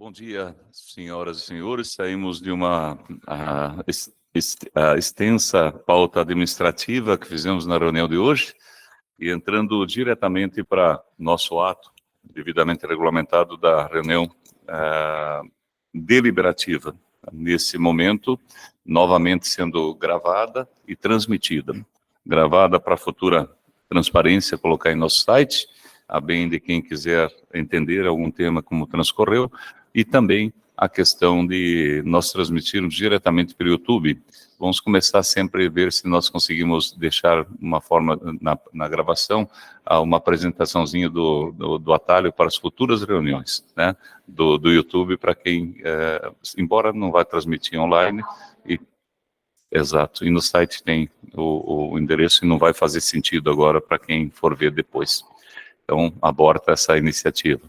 Bom dia, senhoras e senhores. Saímos de uma extensa pauta administrativa que fizemos na reunião de hoje e entrando diretamente para nosso ato, devidamente regulamentado, da reunião deliberativa. Nesse momento, novamente sendo gravada e transmitida. Gravada para futura transparência, colocar em nosso site, a bem de quem quiser entender algum tema como transcorreu, e também a questão de nós transmitirmos diretamente pelo YouTube. Vamos começar sempre a ver se nós conseguimos deixar uma forma na gravação, uma apresentaçãozinha do atalho para as futuras reuniões, né, do YouTube, para quem, embora não vai transmitir online, exato, e no site tem o endereço e não vai fazer sentido agora para quem for ver depois. Então, aborta essa iniciativa.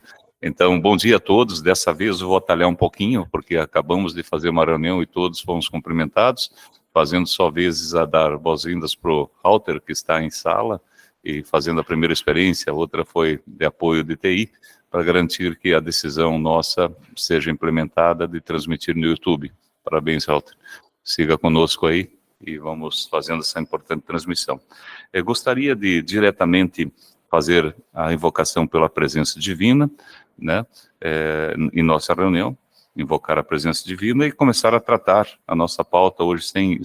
Então, bom dia a todos. Dessa vez eu vou atalhar um pouquinho, porque acabamos de fazer uma reunião e todos fomos cumprimentados, fazendo só vezes a dar boas-vindas para o Halter, que está em sala, e fazendo a primeira experiência. A outra foi de apoio de TI, para garantir que a decisão nossa seja implementada de transmitir no YouTube. Parabéns, Halter. Siga conosco aí e vamos fazendo essa importante transmissão. Eu gostaria de diretamente fazer a invocação pela presença divina, né, em nossa reunião, invocar a presença divina e começar a tratar a nossa pauta hoje sem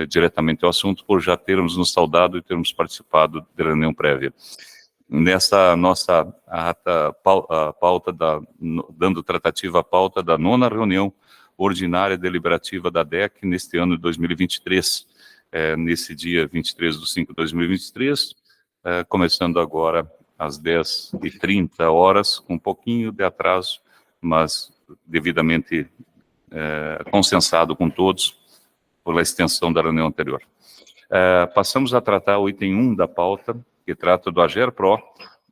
diretamente o assunto, por já termos nos saudado e termos participado da reunião prévia. Nessa nossa pauta, dando tratativa à pauta da 9ª reunião ordinária deliberativa da DEC neste ano de 2023, nesse dia 23/5/2023, começando agora às 10h30, com um pouquinho de atraso, mas devidamente consensado com todos pela extensão da reunião anterior. Passamos a tratar o item 1 da pauta, que trata do AGERPRO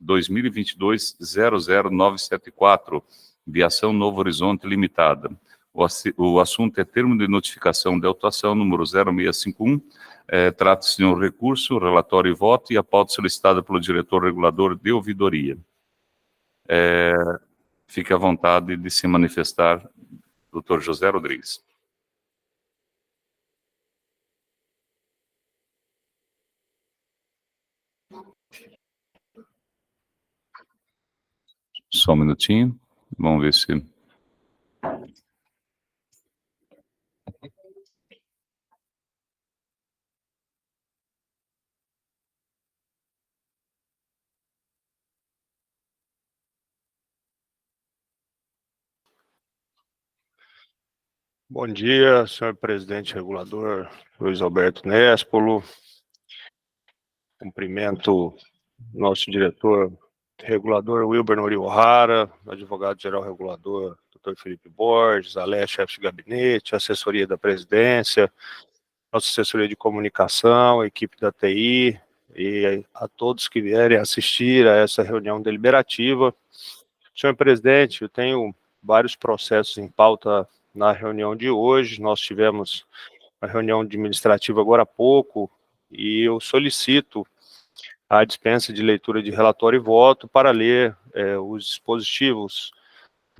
2022-00974, Viação Novo Horizonte Limitada. O assunto é termo de notificação de autuação número 0651, trata-se de um recurso, relatório e voto, e a pauta solicitada pelo diretor regulador de ouvidoria. Fique à vontade de se manifestar, Dr. José Rodrigues. Só um minutinho, vamos ver se... Bom dia, senhor presidente regulador Luiz Alberto Nespolo. Cumprimento nosso diretor regulador Wilber Nori Ohara, advogado-geral regulador Dr. Felipe Borges, Alé, chefe de gabinete, assessoria da presidência, nossa assessoria de comunicação, equipe da TI, e a todos que vierem assistir a essa reunião deliberativa. Senhor presidente, eu tenho vários processos em pauta na reunião de hoje. Nós tivemos uma reunião administrativa agora há pouco e eu solicito a dispensa de leitura de relatório e voto para ler os dispositivos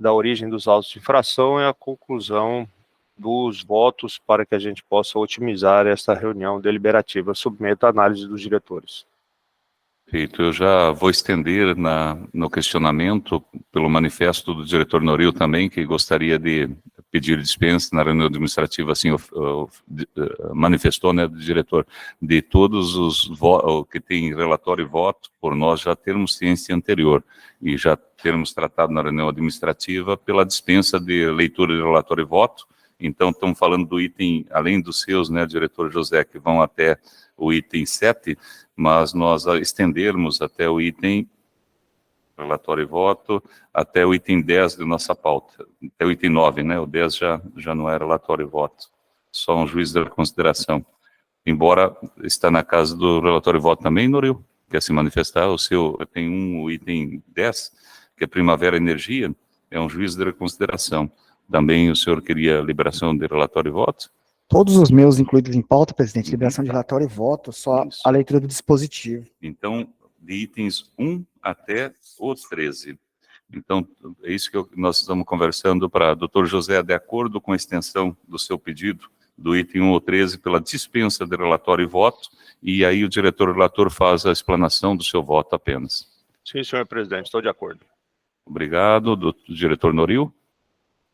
da origem dos autos de infração e a conclusão dos votos para que a gente possa otimizar essa reunião deliberativa. Submeto a análise dos diretores. Perfeito, eu já vou estender no questionamento pelo manifesto do diretor Noril também, que gostaria de pedir dispensa na reunião administrativa, assim, manifestou, né, do diretor, de todos os que tem relatório e voto, por nós já termos ciência anterior, e já termos tratado na reunião administrativa pela dispensa de leitura de relatório e voto. Então, estamos falando do item, além dos seus, né, diretor José, que vão até o item 7, mas nós estendermos até o item relatório e voto, até o item 10 de nossa pauta, até o item 9, né, o 10 já não é relatório e voto, só um juízo da consideração. Embora está na casa do relatório e voto também, Noril, quer se manifestar, o seu tem o item 10, que é Primavera Energia, é um juízo de reconsideração. Também o senhor queria liberação de relatório e voto? Todos os meus incluídos em pauta, presidente, liberação de relatório e voto, só Isso. a leitura do dispositivo. Então, de itens 1 até os 13. Então, é isso que nós estamos conversando para doutor José, de acordo com a extensão do seu pedido, do item 1 ao 13, pela dispensa de relatório e voto, e aí o diretor relator faz a explanação do seu voto apenas. Sim, senhor presidente, estou de acordo. Obrigado, do diretor Noril.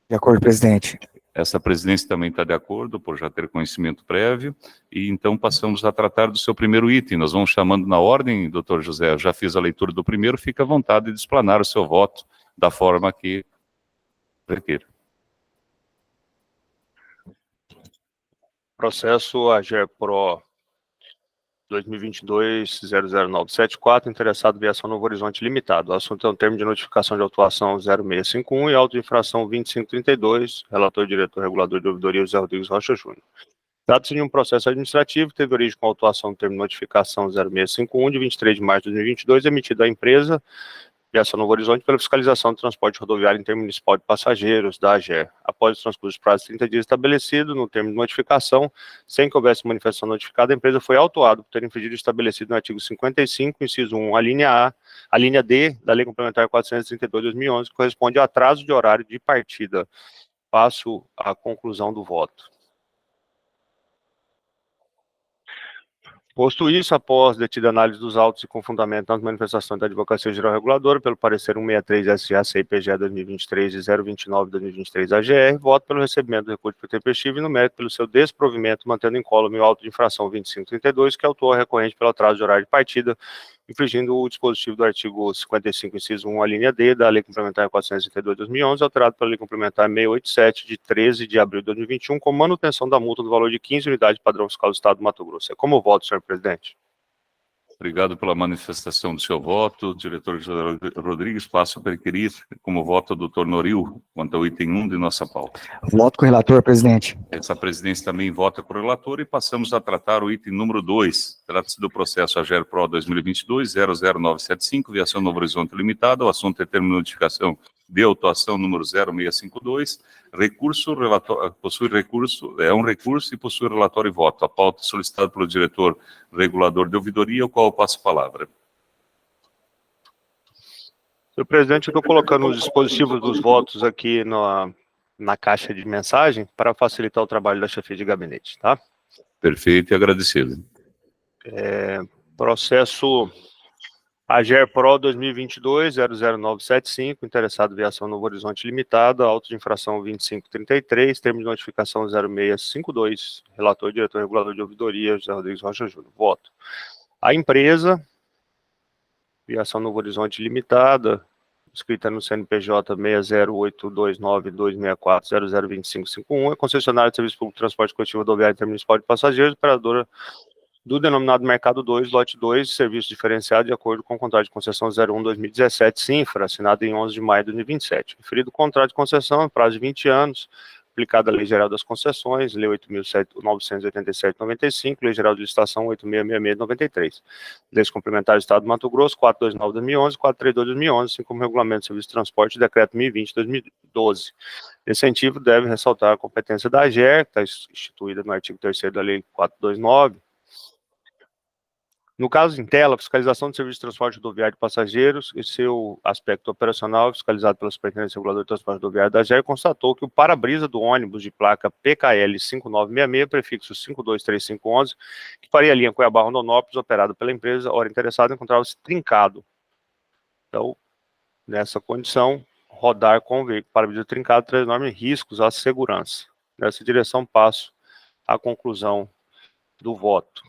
De acordo, presidente. Essa presidência também está de acordo, por já ter conhecimento prévio, e então passamos a tratar do seu primeiro item. Nós vamos chamando na ordem, doutor José, eu já fiz a leitura do primeiro, fica à vontade de explanar o seu voto da forma que requer. Processo AGERPRO 2022-00974, interessado Viação Novo Horizonte Limitado. O assunto é um termo de notificação de autuação 0651 e auto de infração 2532, relator diretor regulador de ouvidoria José Rodrigues Rocha Júnior. Trata-se de um processo administrativo que teve origem com a autuação do termo de notificação 0651 de 23 de março de 2022, emitido à empresa Viação Novo Horizonte pela fiscalização do transporte rodoviário intermunicipal de passageiros da AGER. Após o transcurso de prazo de 30 dias estabelecido no termo de notificação, sem que houvesse manifestação notificada, a empresa foi autuada por ter infringido o estabelecido no artigo 55, inciso 1, a linha D da Lei Complementar 432/2011, que corresponde ao atraso de horário de partida. Passo à conclusão do voto. Posto isso, após detida análise dos autos e com fundamento nas manifestações da Advocacia Geral Reguladora, pelo parecer 163 SGA CIPGE 2023 e 029 2023 AGR, voto pelo recebimento do recurso intempestivo e no mérito pelo seu desprovimento, mantendo incólume o auto de infração 2532, que autua recorrente pelo atraso de horário de partida, infringindo o dispositivo do artigo 55, inciso 1, a linha D, da Lei Complementar 432/2011, alterado pela Lei Complementar 687, de 13 de abril de 2021, com manutenção da multa no valor de 15 unidades de padrão fiscal do Estado do Mato Grosso. É como voto, senhor presidente. Obrigado pela manifestação do seu voto. Diretor José Rodrigues, passo a requerir como voto o doutor Noril, quanto ao item 1 de nossa pauta. Voto com o relator, presidente. Essa presidência também vota com o relator e passamos a tratar o item número 2. Trata-se do processo AGERPRO 2022-00975, Viação Novo Horizonte Limitada. O assunto é termo de notificação de autuação número 0652. Recurso, possui recurso, é um recurso e possui relatório e voto. A pauta é solicitada pelo diretor regulador de ouvidoria, ao qual eu passo a palavra. Senhor presidente, eu estou colocando os dispositivos dos votos aqui na caixa de mensagem para facilitar o trabalho da chefia de gabinete, tá? Perfeito e agradecido. Processo AGERPRO 2022-00975, interessado Viação Novo Horizonte Limitada, auto de infração 2533, termo de notificação 0652, relator diretor regulador de ouvidoria, José Rodrigues Rocha Júnior. Voto. A empresa Viação Novo Horizonte Limitada, escrita no CNPJ 6082926400254002551, é concessionária de serviço público de transporte coletivo rodoviário intermunicipal de passageiros, operadora do denominado Mercado 2, lote 2, serviço diferenciado de acordo com o contrato de concessão 01-2017, CINFRA, assinado em 11 de maio de 2027. Referido contrato de concessão, prazo de 20 anos, aplicada a Lei Geral das Concessões, Lei 8.987/95, Lei Geral de Licitação 8666/93, Leis Complementares do Estado do Mato Grosso, 429/2011, 432/2011, assim como Regulamento de Serviço de Transporte, Decreto 1020/2012. Nesse sentido, deve ressaltar a competência da AGER, que está instituída no artigo 3º da Lei 429, no caso em tela, fiscalização do serviço de transporte rodoviário de passageiros e seu aspecto operacional, fiscalizado pela Superintendência Reguladora de Transporte Rodoviário da AGER, constatou que o para-brisa do ônibus de placa PKL 5966, prefixo 523511, que faria a linha Cuiabá-Rondonópolis, operado pela empresa, hora interessada, encontrava-se trincado. Então, nessa condição, rodar com o veículo para-brisa trincado traz enormes riscos à segurança. Nessa direção, passo à conclusão do voto.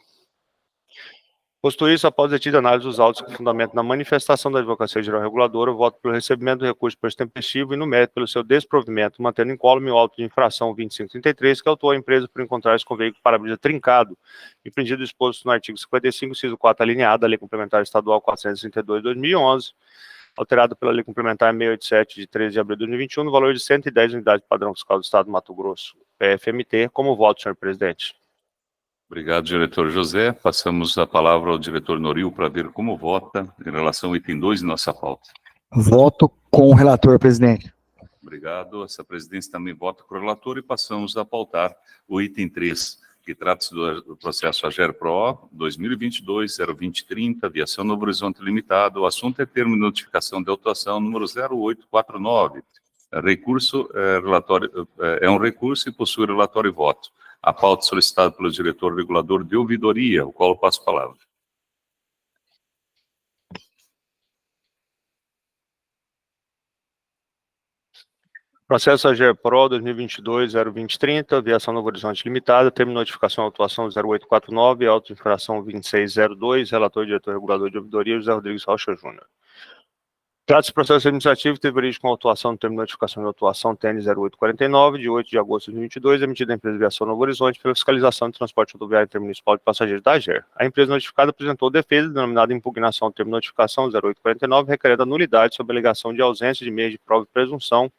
Posto isso, após detida análise dos autos com fundamento na manifestação da Advocacia Geral Reguladora, eu voto pelo recebimento do recurso por extempestivo e no mérito pelo seu desprovimento, mantendo incólume o auto de infração 2533, que autuou a empresa por encontrar-se com o veículo para-brisa trincado, infringido o disposto no artigo 55, inciso 4, alineado da Lei Complementar Estadual 432/2011, alterado pela Lei Complementar 687, de 13 de abril de 2021, no valor de 110 unidades de padrão fiscal do Estado do Mato Grosso, PFMT. Como voto, senhor presidente? Obrigado, diretor José. Passamos a palavra ao diretor Noril para ver como vota em relação ao item 2 de nossa pauta. Voto com o relator, presidente. Obrigado. Essa presidência também vota com o relator e passamos a pautar o item 3, que trata-se do processo AGERPRO 2022-02030, Aviação Novo Horizonte Limitado. O assunto é termo de notificação de autuação número 0849. É um recurso e possui relatório e voto. A pauta solicitada pelo diretor regulador de ouvidoria, o qual eu passo a palavra. Processo AGERPRO 2022-02030, Aviação Novo Horizonte Limitada, termo de notificação e autuação 0849, auto-infração 2602, relator e diretor regulador de ouvidoria, José Rodrigues Rocha Júnior. Trata-se de processo administrativo que teve origem com autuação do termo de notificação e autuação TN 0849, de 8 de agosto de 2022, emitida a empresa de Aviação Novo Horizonte pela fiscalização de transporte rodoviário intermunicipal de passageiros da AGER. A empresa notificada apresentou defesa denominada impugnação do termo de notificação 0849, requerendo a nulidade sob alegação de ausência de meio de prova e presunção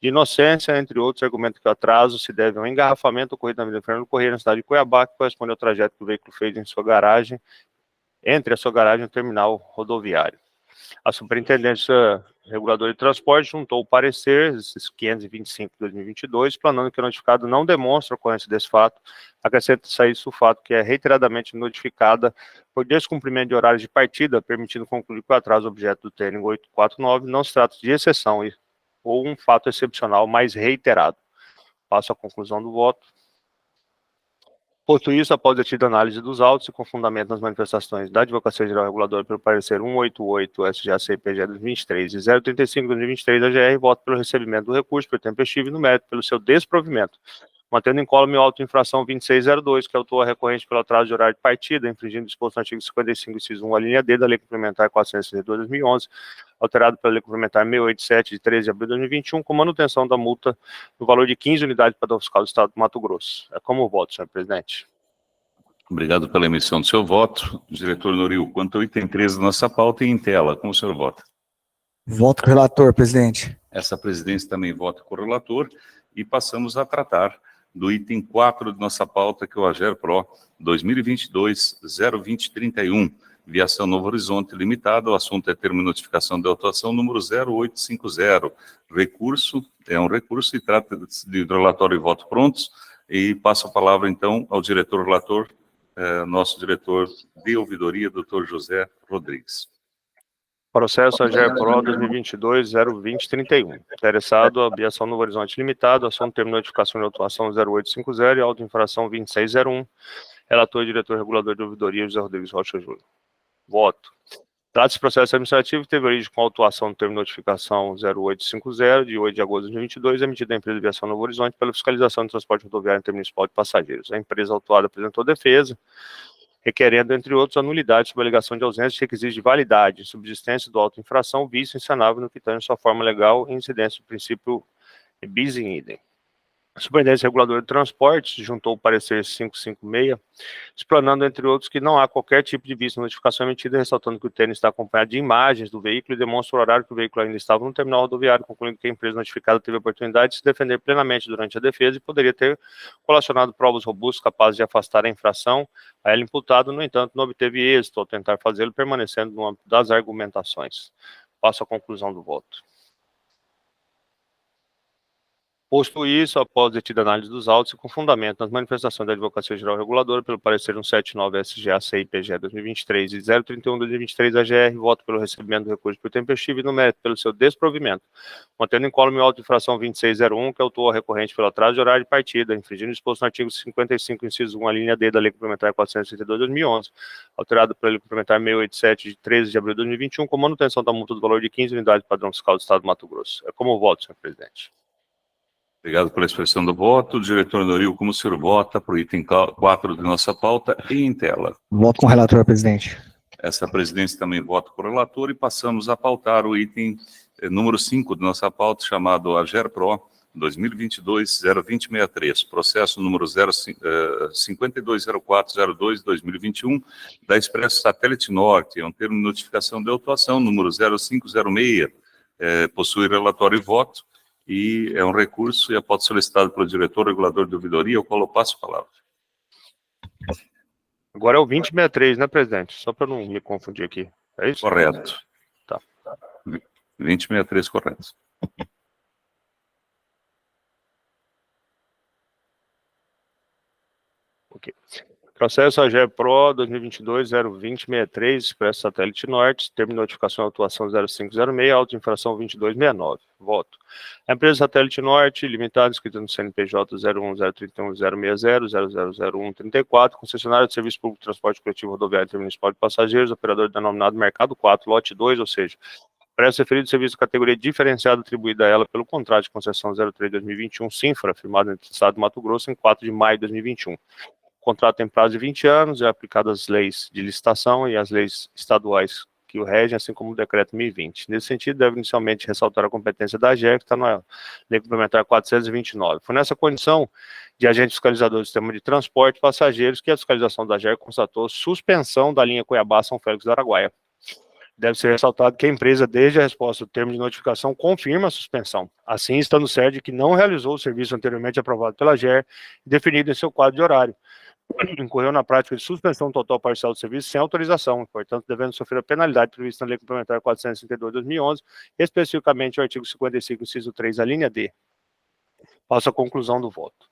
de inocência, entre outros argumentos que o atraso se deve ao engarrafamento ocorrido na Avenida Fernando Corrêa, na cidade de Cuiabá, que corresponde ao trajeto que o veículo fez em sua garagem, entre a sua garagem e o terminal rodoviário. A Superintendência Reguladora de Transporte juntou o parecer, esses 525 de 2022, explanando que o notificado não demonstra a ocorrência desse fato, acrescenta-se a isso o fato que é reiteradamente notificada por descumprimento de horários de partida, permitindo concluir que o atraso objeto do TN 849 não se trata de exceção ou um fato excepcional mais reiterado. Passo à conclusão do voto. Posto isso, após a detida análise dos autos e com fundamento nas manifestações da Advocacia Geral Reguladora pelo parecer 188 SGA-CIPG 2023 e 035 2023 AGR, voto pelo recebimento do recurso por tempestivo e no mérito pelo seu desprovimento, mantendo incólume auto-infração 2602, que autua a recorrente pelo atraso de horário de partida, infringindo o disposto no artigo 55, inciso 1, a linha D da Lei Complementar 462 de 2011, alterado pela Lei Complementar 687, de 13 de abril de 2021, com manutenção da multa no valor de 15 unidades para o fiscal do Estado do Mato Grosso. É como o voto, senhor presidente. Obrigado pela emissão do seu voto. Diretor Noril, quanto ao item 13 da nossa pauta e em tela, como o senhor vota? Voto com o relator, presidente. Essa presidência também vota com o relator e passamos a tratar do item 4 de nossa pauta, que é o AGERPRO 2022-02031, Viação Novo Horizonte Limitada. O assunto é termo de notificação de autuação número 0850. É um recurso e trata-se de relatório e voto prontos. E passo a palavra, então, ao diretor relator, nosso diretor de ouvidoria, doutor José Rodrigues. Processo AGERPRO 2022-02031. Interessado, Aviação Novo Horizonte Limitada, assunto termo de notificação de autuação 0850 e auto-infração 2601. Relator e diretor regulador de ouvidoria, José Rodrigues Rocha Júnior. Voto. Trata-se de processo administrativo que teve origem com autuação do termo de notificação 0850, de 8 de agosto de 2022, emitida a empresa de Aviação Novo Horizonte pela fiscalização de transporte rodoviário intermunicipal de passageiros. A empresa autuada apresentou defesa, requerendo, entre outros, a nulidade sob alegação de ausência de requisitos de validade, subsistência do auto-infração, vício insanável no que tange sua forma legal e incidência do princípio bis in idem. A Superintendência Reguladora de Transportes juntou o parecer 556, explanando, entre outros, que não há qualquer tipo de vício na notificação emitida, ressaltando que o TN está acompanhado de imagens do veículo e demonstra o horário que o veículo ainda estava no terminal rodoviário, concluindo que a empresa notificada teve a oportunidade de se defender plenamente durante a defesa e poderia ter colacionado provas robustas capazes de afastar a infração a ela imputada. No entanto, não obteve êxito ao tentar fazê-lo, permanecendo no âmbito das argumentações. Passo à conclusão do voto. Posto isso, após detida análise dos autos e com fundamento nas manifestações da Advocacia Geral Reguladora pelo parecer 179 SGA-CIPG 2023 e 031 de 2023 AGR, voto pelo recebimento do recurso por tempestivo e no mérito pelo seu desprovimento, mantendo incólume auto-infração 2601, que autua a recorrente pelo atraso de horário de partida, infringindo o disposto no artigo 55, inciso 1, a linha D da Lei Complementar 462 de 2011, alterado pela Lei Complementar 687 de 13 de abril de 2021, com manutenção da multa do valor de 15 unidades padrão fiscal do Estado do Mato Grosso. É como voto, senhor presidente. Obrigado pela expressão do voto. Diretor Noril, como o senhor vota para o item 4 de nossa pauta e em tela? Voto com o relator, presidente. Essa presidência também vota com o relator e passamos a pautar o item número 5 de nossa pauta, chamado AGERPRO 2022-02063, processo número 520402-2021, da Expresso Satélite Norte, é um termo de notificação de autuação, número 0506, possui relatório e voto, e é um recurso e a pauta solicitada pelo diretor regulador de ouvidoria, ao qual eu passo a palavra. Agora é o 2063, né, presidente? Só para não me confundir aqui. É isso? Correto. Tá. 2063, correto. Ok. Processo AGEPRO 2022-02063, Expresso Satélite Norte, termo de notificação de autuação 0506, auto de infração 2269. Voto. A empresa Satélite Norte, limitada, inscrita no CNPJ 01031060000134, concessionária de serviço público de transporte coletivo rodoviário intermunicipal de passageiros, operador denominado Mercado 4, lote 2, ou seja, presta referido serviço de categoria diferenciada atribuída a ela pelo contrato de concessão 03-2021 Sinfra, firmado entre o Estado do Mato Grosso em 4 de maio de 2021. O contrato tem prazo de 20 anos, é aplicado às leis de licitação e às leis estaduais que o regem, assim como o decreto 1020. Nesse sentido, deve inicialmente ressaltar a competência da AGER, que está na Lei Complementar 429. Foi nessa condição de agente fiscalizador do sistema de transporte de passageiros que a fiscalização da AGER constatou suspensão da linha Cuiabá-São Félix do Araguaia. Deve ser ressaltado que a empresa, desde a resposta do termo de notificação, confirma a suspensão, assim estando certo de que não realizou o serviço anteriormente aprovado pela AGER e definido em seu quadro de horário. Incorreu na prática de suspensão total parcial do serviço sem autorização, portanto, devendo sofrer a penalidade prevista na Lei Complementar 432/2011, especificamente o artigo 55, inciso 3, a linha D. Passo à conclusão do voto.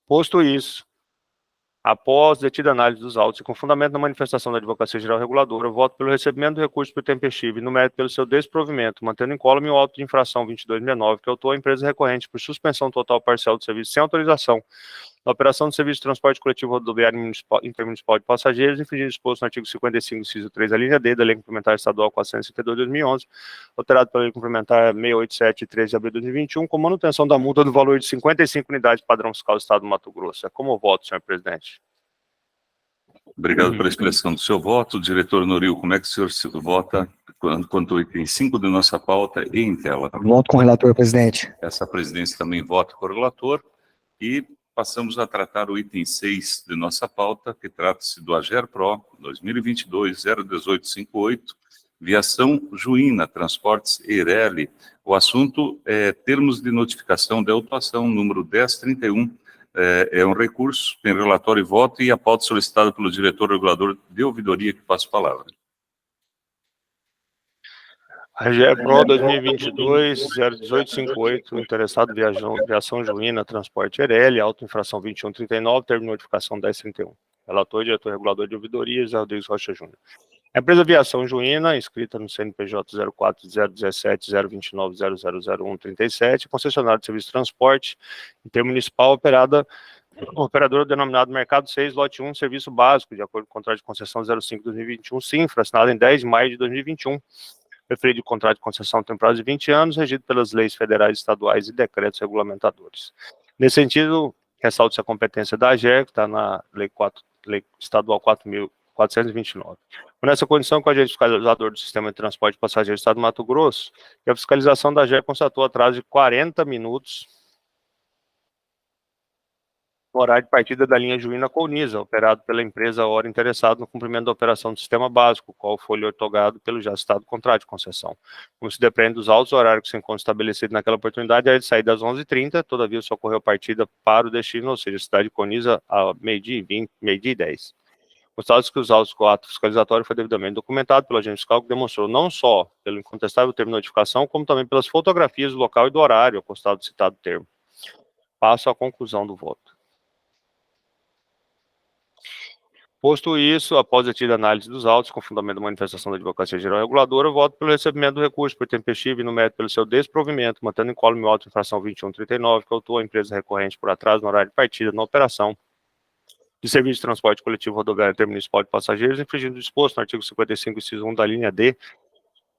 Posto isso, após detida análise dos autos e com fundamento na manifestação da Advocacia Geral Reguladora, voto pelo recebimento do recurso por tempestivo e no mérito pelo seu desprovimento, mantendo incólume o auto de infração 2269, que autuou a empresa recorrente por suspensão total parcial do serviço sem autorização na operação do serviço de transporte coletivo rodoviário intermunicipal de passageiros, infringindo disposto no artigo 55, inciso 3, a linha D da Lei Complementar Estadual 462/2011, alterado pela Lei Complementar 687, 13 de abril de 2021, com manutenção da multa do valor de 55 unidades padrão fiscal do Estado do Mato Grosso. É como voto, senhor presidente. Obrigado pela expressão do seu voto. Diretor Noril, como é que o senhor se vota quanto ao item 5 da nossa pauta e em tela? Voto com o relator, presidente. Essa presidência também vota com o relator e passamos a tratar o item 6 de nossa pauta, que trata-se do AGERPRO 2022-01858, Viação Juína, Transportes Eireli. O assunto é termos de notificação de autuação número 1031, é um recurso, tem relatório e voto, e a pauta solicitada pelo diretor regulador de ouvidoria, que passa a palavra. AGEPRO 2022-01858, interessado Viação Juína, Transporte Eireli, auto-infração 2139, termo de notificação 1031. Relator, diretor regulador de ouvidoria, Zé Rodrigues Rocha Júnior. A empresa Viação Juína, inscrita no CNPJ 04.017.029.000137, concessionária de serviço de transporte intermunicipal, operadora denominado Mercado 6, lote 1, serviço básico, de acordo com o contrato de concessão 05/2021, Sinfra, assinado em 10 de maio de 2021. Referido de contrato de concessão tem prazo de 20 anos, regido pelas leis federais, estaduais e decretos regulamentadores. Nesse sentido, ressalto-se a competência da AGER, que está na Lei Estadual 4.429. Nessa condição, com o agente fiscalizador do Sistema de Transporte de Passageiros do Estado do Mato Grosso, que a fiscalização da AGER constatou atraso de 40 minutos no horário de partida da linha Juína-Colniza, operado pela empresa Hora interessada no cumprimento da operação do sistema básico, qual foi otorgado pelo já citado contrato de concessão. Como se depreende dos altos horários que se encontram estabelecidos naquela oportunidade, era de sair das 11h30, todavia só ocorreu a partida para o destino, ou seja, a cidade de Colniza, a meio-dia e 10. Constatados que os autos com o ato fiscalizatório foi devidamente documentado pelo agente fiscal, que demonstrou não só pelo incontestável termo de notificação, como também pelas fotografias do local e do horário acostado do citado termo. Passo à conclusão do voto. Posto isso, após a detida análise dos autos, com fundamento da manifestação da Advocacia Geral Reguladora, voto pelo recebimento do recurso por tempestivo e no mérito pelo seu desprovimento, mantendo incólume o auto de infração 2139, que autuou a empresa recorrente por atraso no horário de partida na operação de serviço de transporte coletivo rodoviário intermunicipal de passageiros, infringindo o disposto no artigo 55, inciso 1 da linha D,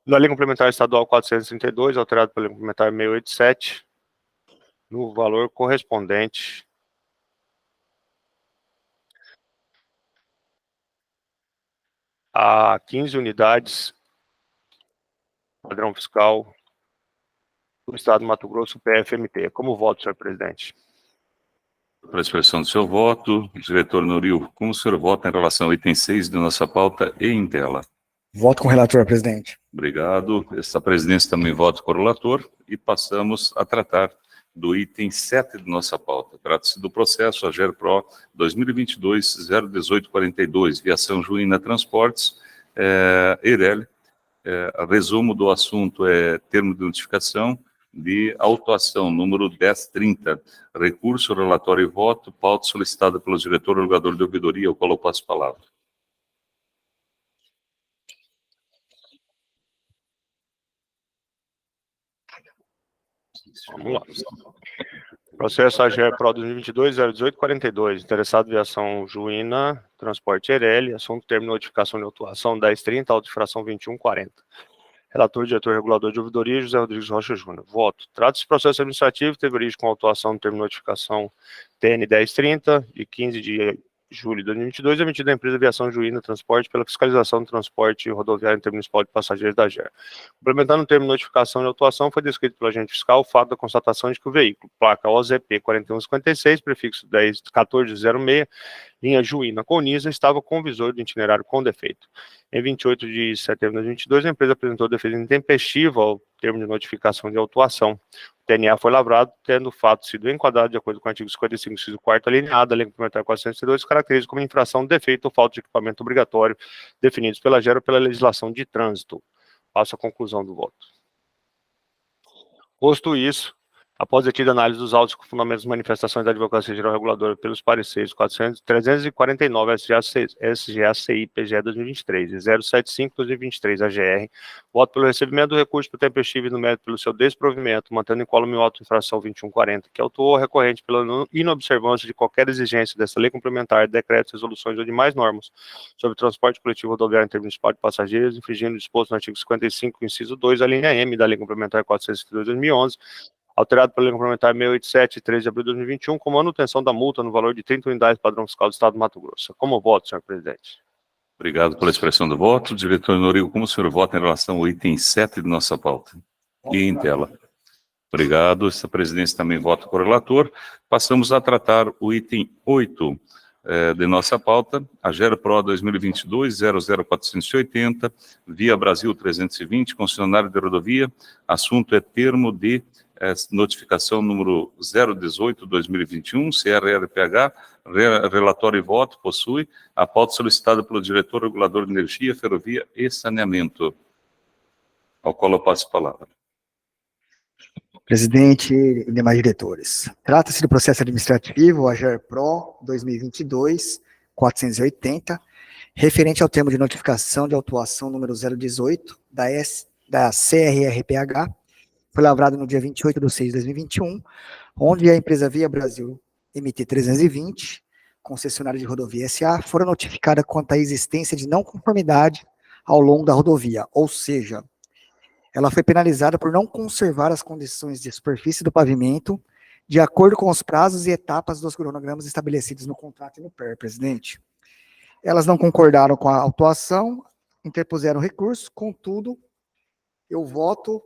da Lei Complementar Estadual 432, alterado pela Lei Complementar 687, no valor correspondente a 15 unidades padrão fiscal do Estado do Mato Grosso, PFMT. Como voto, senhor presidente? Para a expressão do seu voto, diretor Noril, como o senhor vota em relação ao item 6 da nossa pauta e em tela? Voto com o relator, presidente. Obrigado. Essa presidência também vota com o relator e passamos a tratar do item 7 de nossa pauta. Trata-se do processo AGERPRO 2022-01842, Viação Juína Transportes, Eireli. Resumo do assunto é termo de notificação de autuação número 1030, recurso, relatório e voto, pauta solicitada pelo diretor regulador de ouvidoria, ao qual eu passo a palavra. Vamos lá. Processo AGE Pro 2022-01842, interessado viação Juína, transporte Eireli, assunto termo de notificação de autuação 1030, auto-infração 2140. Relator, diretor regulador de ouvidoria, José Rodrigues Rocha Júnior. Voto. Trata-se de processo administrativo, teve origem com autuação no termo de notificação TN 1030, de 15 de julho de 2022, emitida a empresa Aviação Juína Transporte pela fiscalização do transporte rodoviário intermunicipal de passageiros da GER. Complementando o termo de notificação de autuação, foi descrito pelo agente fiscal o fato da constatação de que o veículo, placa OZP 4156, prefixo 1406, linha Juína Conisa, estava com o visor do itinerário com defeito. Em 28 de setembro de 2022, a empresa apresentou defesa intempestiva ao termo de notificação de autuação. O TNA foi lavrado, tendo o fato sido enquadrado de acordo com o artigo 55, inciso 4º, alineado da Lei Complementar 402, caracteriza como infração, defeito ou falta de equipamento obrigatório definidos pela GER ou pela legislação de trânsito. Passo a conclusão do voto. Posto isso, após detida análise dos autos com fundamentos das manifestações da Advocacia Geral Reguladora pelos pareceres 349 SGACI PGE 2023 e 075/2023 AGR, voto pelo recebimento do recurso por tempestivo e no mérito pelo seu desprovimento, mantendo incólume o auto infração 2140, que autuou a recorrente pela inobservância de qualquer exigência dessa lei complementar, decretos, resoluções ou demais normas sobre transporte coletivo rodoviário intermunicipal de passageiros, infringindo o disposto no artigo 55, inciso 2, a linha M da Lei Complementar 402/2011, alterado pela Lei Complementar 687, 13 de abril de 2021, com manutenção da multa no valor de 30 unidades padrão fiscal do Estado do Mato Grosso. Como voto, senhor presidente? Obrigado pela expressão do voto. Diretor Norigo, como o senhor vota em relação ao item 7 de nossa pauta? E em tela. Obrigado. Essa presidência também vota com o relator. Passamos a tratar o item 8 de nossa pauta, a GER Pro 2022-00480, Via Brasil 320, concessionário de rodovia. Assunto é termo de notificação número 018/2021, CRRPH, relatório e voto, possui a pauta solicitada pelo diretor regulador de energia, ferrovia e saneamento, ao qual eu passo a palavra. Presidente e demais diretores. Trata-se do processo administrativo AGER Pro 2022-480, referente ao termo de notificação de autuação número 018 da CRRPH, foi lavrado no dia 28/6/2021, onde a empresa Via Brasil MT 320, concessionária de rodovia SA, fora notificada quanto à existência de não conformidade ao longo da rodovia, ou seja, ela foi penalizada por não conservar as condições de superfície do pavimento de acordo com os prazos e etapas dos cronogramas estabelecidos no contrato e no PER, presidente. Elas não concordaram com a autuação, interpuseram recurso, contudo, eu voto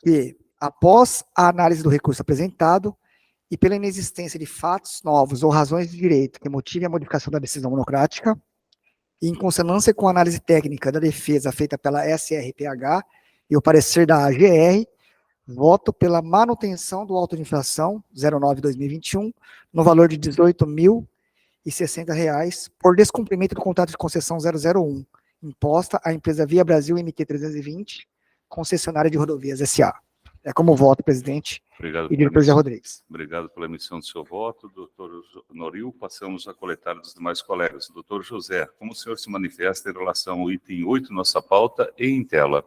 que, após a análise do recurso apresentado e pela inexistência de fatos novos ou razões de direito que motivem a modificação da decisão monocrática, e em consonância com a análise técnica da defesa feita pela SRPH e o parecer da AGR, voto pela manutenção do auto de infração 09/2021 no valor de R$ 18.060 por descumprimento do contrato de concessão 001, imposta à empresa Via Brasil MT 320, concessionária de rodovias SA. É como voto, presidente. Obrigado, e diretor José Rodrigues. Obrigado pela emissão do seu voto, doutor Noril. Passamos a coletar dos demais colegas. Doutor José, como o senhor se manifesta em relação ao item 8, nossa pauta, e em tela?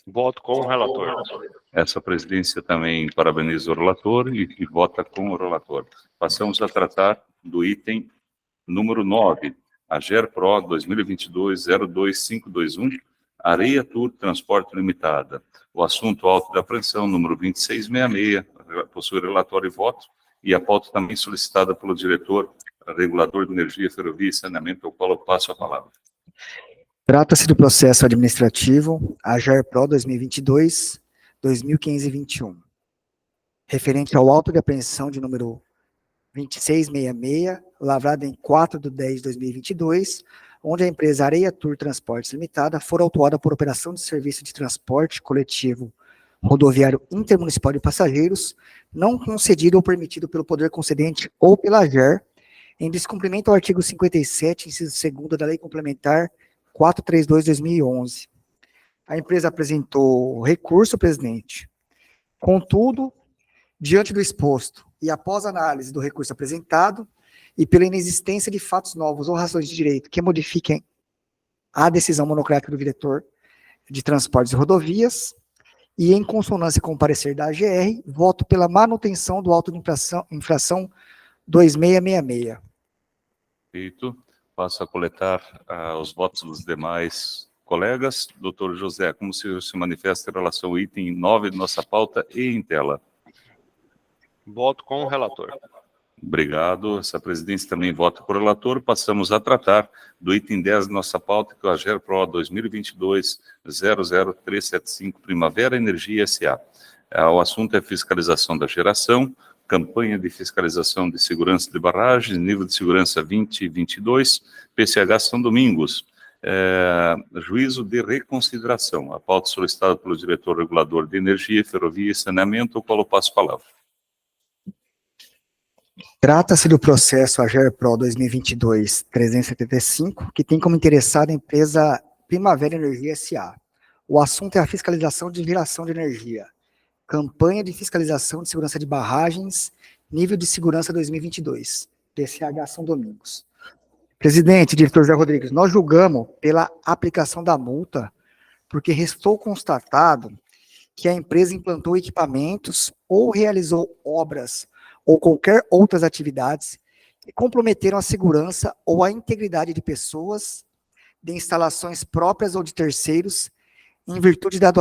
Voto com o relator. Essa presidência também parabeniza o relator e vota com o relator. Passamos a tratar do item número 9, a GER Pro 2022-02521, Areia Tour Transporte Limitada. O assunto auto da apreensão, número 2666, possui relatório e voto, e a pauta também solicitada pelo diretor regulador de energia, ferrovia e saneamento, ao qual eu passo a palavra. Trata-se do processo administrativo AGER Pro 2022-2521, referente ao auto de apreensão de número 2666, lavrado em 4/10/2022, onde a empresa Areia Tour Transportes Limitada for autuada por operação de serviço de transporte coletivo rodoviário intermunicipal de passageiros, não concedido ou permitido pelo poder concedente ou pela AGER, em descumprimento ao artigo 57, inciso 2º da Lei Complementar 432/2011. A empresa apresentou recurso, presidente. Contudo, diante do exposto e após análise do recurso apresentado e pela inexistência de fatos novos ou razões de direito que modifiquem a decisão monocrática do diretor de Transportes e Rodovias, e em consonância com o parecer da AGR, voto pela manutenção do auto de infração 2666. Feito. Passo a coletar os votos dos demais colegas. Doutor José, como o senhor se manifesta em relação ao item 9 de nossa pauta e em tela? Voto com o relator. Obrigado. Essa presidência também vota com o relator. Passamos a tratar do item 10 de nossa pauta, que é o AGERPRO 2022-00375 Primavera Energia S.A. O assunto é fiscalização da geração, campanha de fiscalização de segurança de barragens, nível de segurança 2022, PCH São Domingos. Juízo de reconsideração. A pauta solicitada pelo diretor regulador de energia, ferrovia e saneamento, ao qual eu passo a palavra. Trata-se do processo AGERPRO 2022-375, que tem como interessada a empresa Primavera Energia S.A. O assunto é a fiscalização de geração de energia, campanha de fiscalização de segurança de barragens, nível de segurança 2022, PCH São Domingos. Presidente, diretor José Rodrigues, nós julgamos pela aplicação da multa, porque restou constatado que a empresa implantou equipamentos ou realizou obras ou qualquer outras atividades que comprometeram a segurança ou a integridade de pessoas, de instalações próprias ou de terceiros, em virtude da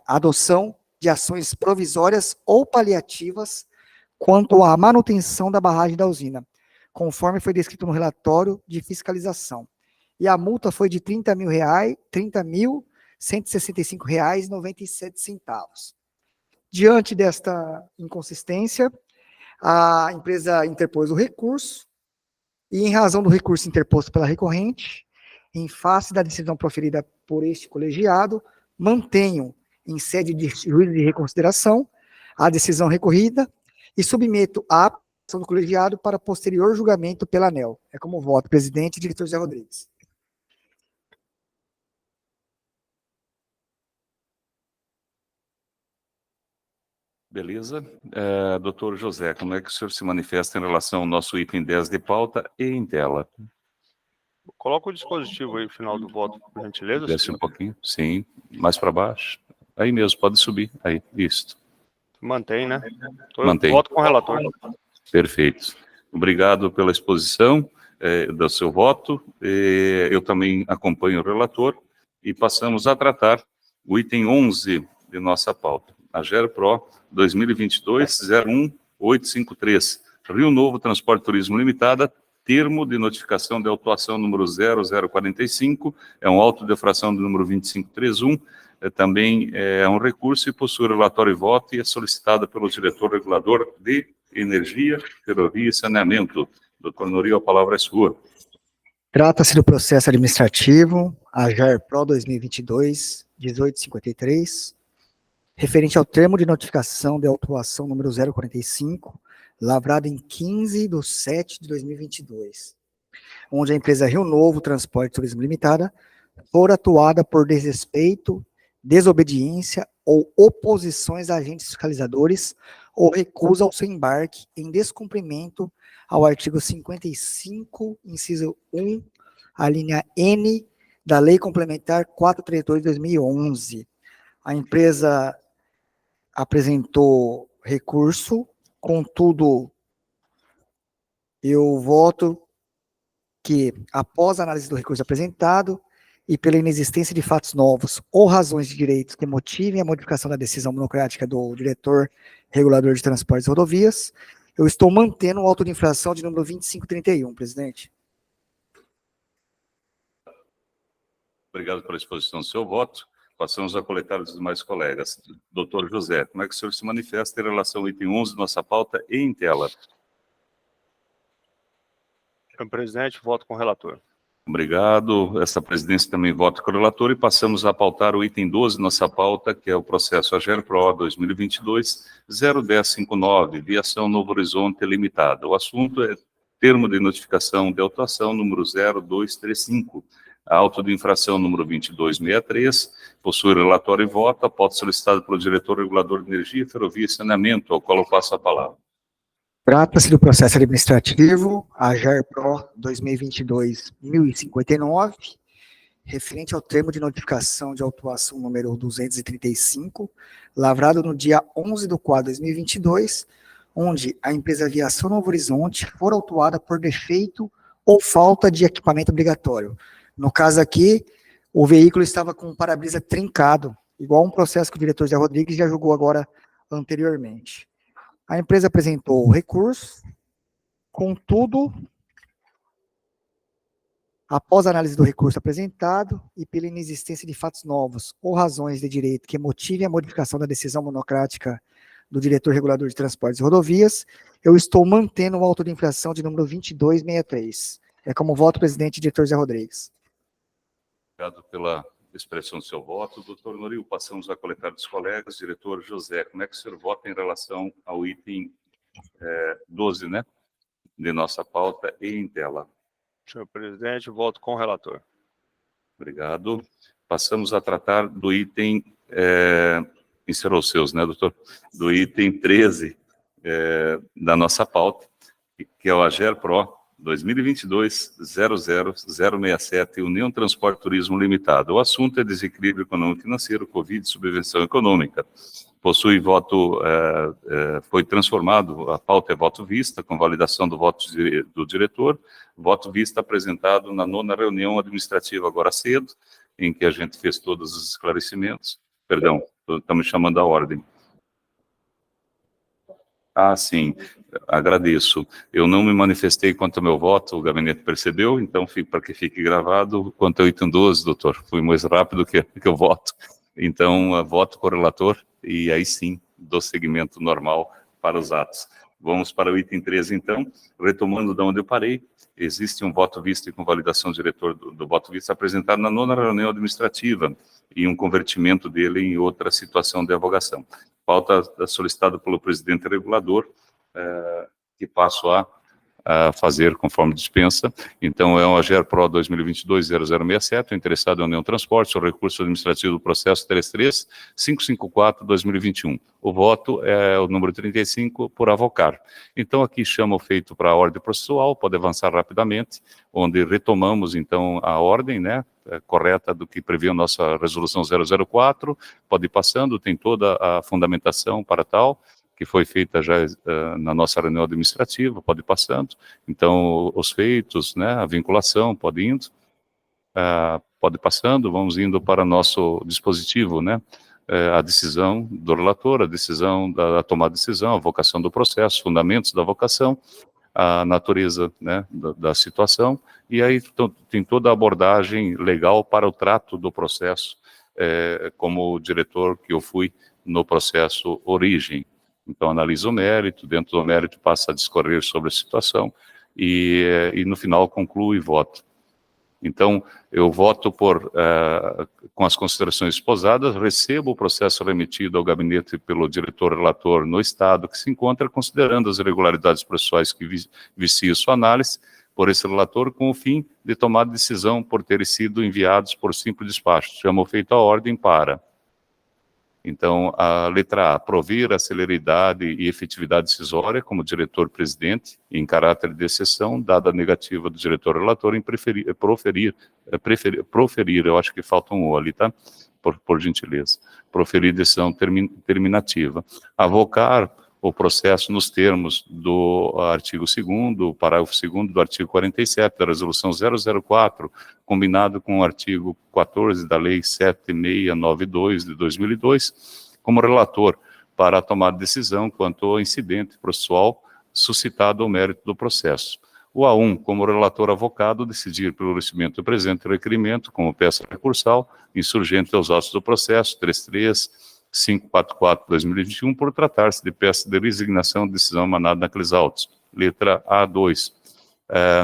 adoção de ações provisórias ou paliativas quanto à manutenção da barragem da usina, conforme foi descrito no relatório de fiscalização. E a multa foi de R$ 30.165,97. Diante desta inconsistência, a empresa interpôs o recurso, e em razão do recurso interposto pela recorrente, em face da decisão proferida por este colegiado, mantenho, em sede de juízo de reconsideração, a decisão recorrida e submeto à aprovação do colegiado para posterior julgamento pela ANEEL. É como voto, presidente e diretor José Rodrigues. Beleza. Doutor José, como é que o senhor se manifesta em relação ao nosso item 10 de pauta e em tela? Coloca o dispositivo aí no final do voto, por gentileza. Desce um pouquinho. Sim, mais para baixo. Aí mesmo, pode subir. Aí, isso. Mantém, né? Mantém. Voto com o relator. Perfeito. Obrigado pela exposição do seu voto. Eu também acompanho o relator e passamos a tratar o item 11 de nossa pauta. AGERPRO 2022-01853, Rio Novo Transporte e Turismo Limitada, termo de notificação de autuação número 0045, é um auto de infração do número 2531, também é um recurso e possui relatório e voto e é solicitada pelo diretor regulador de energia, ferrovia e saneamento. Doutor Norio, a palavra é sua. Trata-se do processo administrativo, AGERPRO 2022-1853, referente ao termo de notificação de autuação número 045, lavrado em 15/7/2022, onde a empresa Rio Novo Transporte e Turismo Limitada for atuada por desrespeito, desobediência ou oposições a agentes fiscalizadores ou recusa ao seu embarque em descumprimento ao artigo 55, inciso 1, a linha N da Lei Complementar 432/2011. A empresa apresentou recurso, contudo, eu voto que, após a análise do recurso apresentado e pela inexistência de fatos novos ou razões de direito que motivem a modificação da decisão monocrática do diretor regulador de transportes e rodovias, eu estou mantendo o auto de infração de número 2531, presidente. Obrigado pela exposição do seu voto. Passamos a coletar os demais colegas. Doutor José, como é que o senhor se manifesta em relação ao item 11 de nossa pauta e em tela? Senhor presidente, voto com o relator. Obrigado. Essa presidência também vota com o relator e passamos a pautar o item 12 de nossa pauta, que é o processo AGERPRO 2022-01059, Viação Novo Horizonte Limitada. O assunto é termo de notificação de autuação número 0235, Auto de infração número 2263, possui relatório e voto, a pauta solicitada pelo diretor regulador de energia, ferrovia e saneamento, ao qual eu passo a palavra. Trata-se do processo administrativo AGER-PRO 2022-1059, referente ao termo de notificação de autuação número 235, lavrado no dia 11/4/2022, onde a empresa Aviação Novo Horizonte for autuada por defeito ou falta de equipamento obrigatório. No caso aqui, o veículo estava com o para-brisa trincado, igual um processo que o diretor Zé Rodrigues já julgou agora anteriormente. A empresa apresentou o recurso, contudo, após a análise do recurso apresentado e pela inexistência de fatos novos ou razões de direito que motivem a modificação da decisão monocrática do diretor regulador de transportes e rodovias, eu estou mantendo o auto de infração de número 2263. É como voto, presidente, diretor Zé Rodrigues. Obrigado pela expressão do seu voto. Doutor Noril, passamos a coletar dos colegas. Diretor José, como é que o senhor vota em relação ao item 12, né, de nossa pauta e em tela? Senhor presidente, voto com o relator. Obrigado. Passamos a tratar do item, encerrou os seus, né, doutor? Do item 13 da nossa pauta, que é o AGER-PRO 2022-00067, União Transporte Turismo Limitado. O assunto é desequilíbrio econômico-financeiro, Covid, subvenção econômica. Possui voto, foi transformado, a pauta é voto vista, com validação do voto do diretor, voto vista apresentado na 9ª reunião administrativa agora cedo, em que a gente fez todos os esclarecimentos. Perdão, estamos chamando a ordem. Ah, sim, agradeço. Eu não me manifestei quanto ao meu voto, o gabinete percebeu, então, para que fique gravado, quanto ao item 12, doutor, fui mais rápido que eu voto. Então, voto com o relator, e aí sim, dou seguimento normal para os atos. Vamos para o item 13, então, retomando de onde eu parei, existe um voto visto e com validação do diretor do voto visto apresentado na 9ª reunião administrativa, e um convertimento dele em outra situação de avogação. Pauta solicitada pelo presidente regulador, que passo a fazer conforme dispensa. Então, é o AGER-PRO 2022-0067, o interessado é a União Transporte, o recurso administrativo do processo 33554-2021. O voto é o número 35 por avocar. Então, aqui chama o feito para a ordem processual, pode avançar rapidamente, onde retomamos, então, a ordem, né, correta do que previa a nossa resolução 004, pode ir passando, tem toda a fundamentação para tal, que foi feita já na nossa reunião administrativa, pode ir passando. Então, os feitos, né, a vinculação, pode indo, pode ir passando, vamos indo para nosso dispositivo, né, a decisão do relator, a decisão da tomada de decisão, a vocação do processo, fundamentos da vocação, a natureza, né, da situação, e aí tem toda a abordagem legal para o trato do processo, como diretor que eu fui no processo origem. Então, analisa o mérito, dentro do mérito passa a discorrer sobre a situação e no final concluo e voto. Então, eu voto com as considerações esposadas, recebo o processo remetido ao gabinete pelo diretor relator no Estado que se encontra, considerando as irregularidades processuais que viciam sua análise por esse relator, com o fim de tomar decisão por terem sido enviados por simples despacho. Chamo feito a ordem para... Então, a letra A, prover a celeridade e efetividade decisória como diretor-presidente, em caráter de exceção, dada a negativa do diretor-relator em proferir, eu acho que falta um O ali, tá? Por gentileza. Proferir decisão terminativa. Avocar o processo nos termos do artigo 2º, parágrafo 2º do artigo 47 da resolução 004, combinado com o artigo 14 da lei 7692 de 2002, como relator para a tomada de decisão quanto ao incidente processual suscitado ao mérito do processo. O A1, como relator avocado, decidir pelo recebimento do presente requerimento como peça recursal, insurgente aos autos do processo 33544-2021, por tratar-se de peça de resignação de decisão emanada naqueles autos. Letra A2.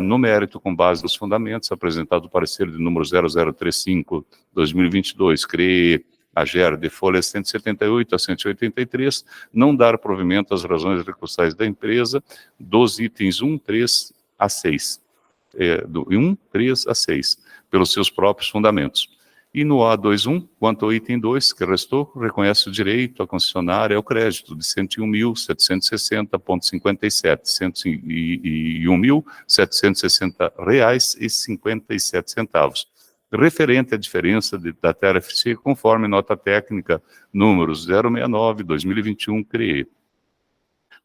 No mérito, com base nos fundamentos, apresentado o parecer de número 0035-2022, CREE, AGER, de folha 178 a 183, não dar provimento às razões recursais da empresa dos itens 1, 3 a 6. Do 1, 3 a 6. pelos seus próprios fundamentos. E no A21, quanto ao item 2, que restou, reconhece o direito à concessionária ao crédito de R$ 101.760,57, R$ 101.760,57, referente à diferença da TRFC, conforme nota técnica número 069/2021, CREE.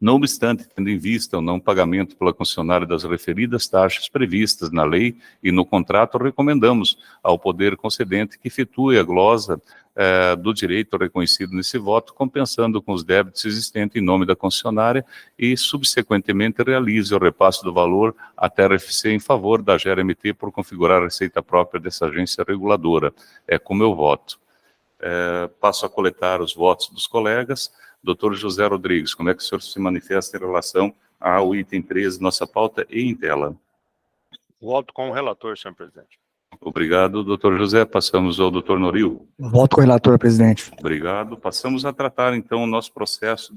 Não obstante, tendo em vista o não pagamento pela concessionária das referidas taxas previstas na lei e no contrato, recomendamos ao poder concedente que efetue a glosa do direito reconhecido nesse voto, compensando com os débitos existentes em nome da concessionária e, subsequentemente, realize o repasse do valor à TRFC em favor da GRMT por configurar a receita própria dessa agência reguladora. É como eu voto. Passo a coletar os votos dos colegas. Doutor José Rodrigues, como é que o senhor se manifesta em relação ao item 13, nossa pauta e em tela? Voto com o relator, senhor presidente. Obrigado, doutor José. Passamos ao doutor Noril. Voto com o relator, presidente. Obrigado. Passamos a tratar, então, o nosso processo,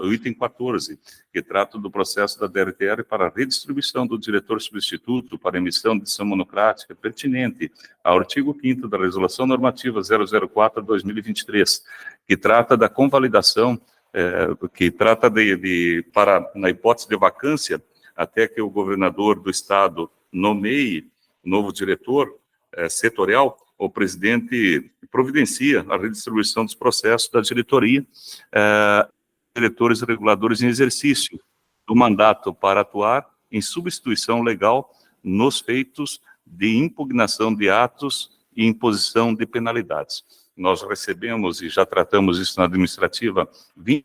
o item 14, que trata do processo da DRTR para a redistribuição do diretor substituto para emissão de decisão monocrática pertinente ao artigo 5º da Resolução Normativa 004/2023, que trata da convalidação, para, na hipótese de vacância, até que o governador do estado nomeie novo diretor setorial, o presidente providencia a redistribuição dos processos da diretoria, diretores e reguladores em exercício do mandato para atuar em substituição legal nos feitos de impugnação de atos e imposição de penalidades. Nós recebemos, e já tratamos isso na administrativa, 20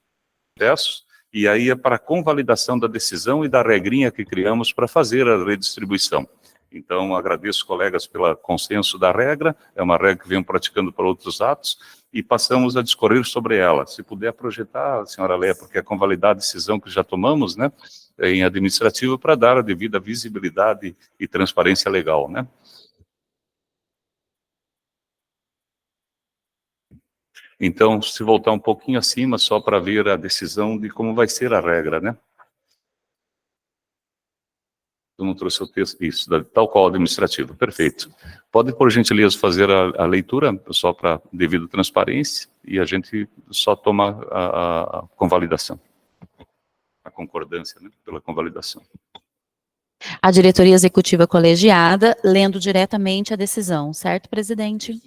processos, e aí é para convalidação da decisão e da regrinha que criamos para fazer a redistribuição. Então, agradeço, colegas, pelo consenso da regra, é uma regra que venho praticando para outros atos, e passamos a discorrer sobre ela. Se puder projetar, senhora Léa, porque é convalidar a decisão que já tomamos, né, em administrativo, para dar a devida visibilidade e transparência legal, né. Então, se voltar um pouquinho acima, só para ver a decisão de como vai ser a regra, né. Eu não trouxe o texto, isso, tal qual administrativo, perfeito. Pode, por gentileza, fazer a leitura, só para devido transparência, e a gente só toma a convalidação, a concordância, né, pela convalidação. A diretoria executiva colegiada, lendo diretamente a decisão, certo, presidente?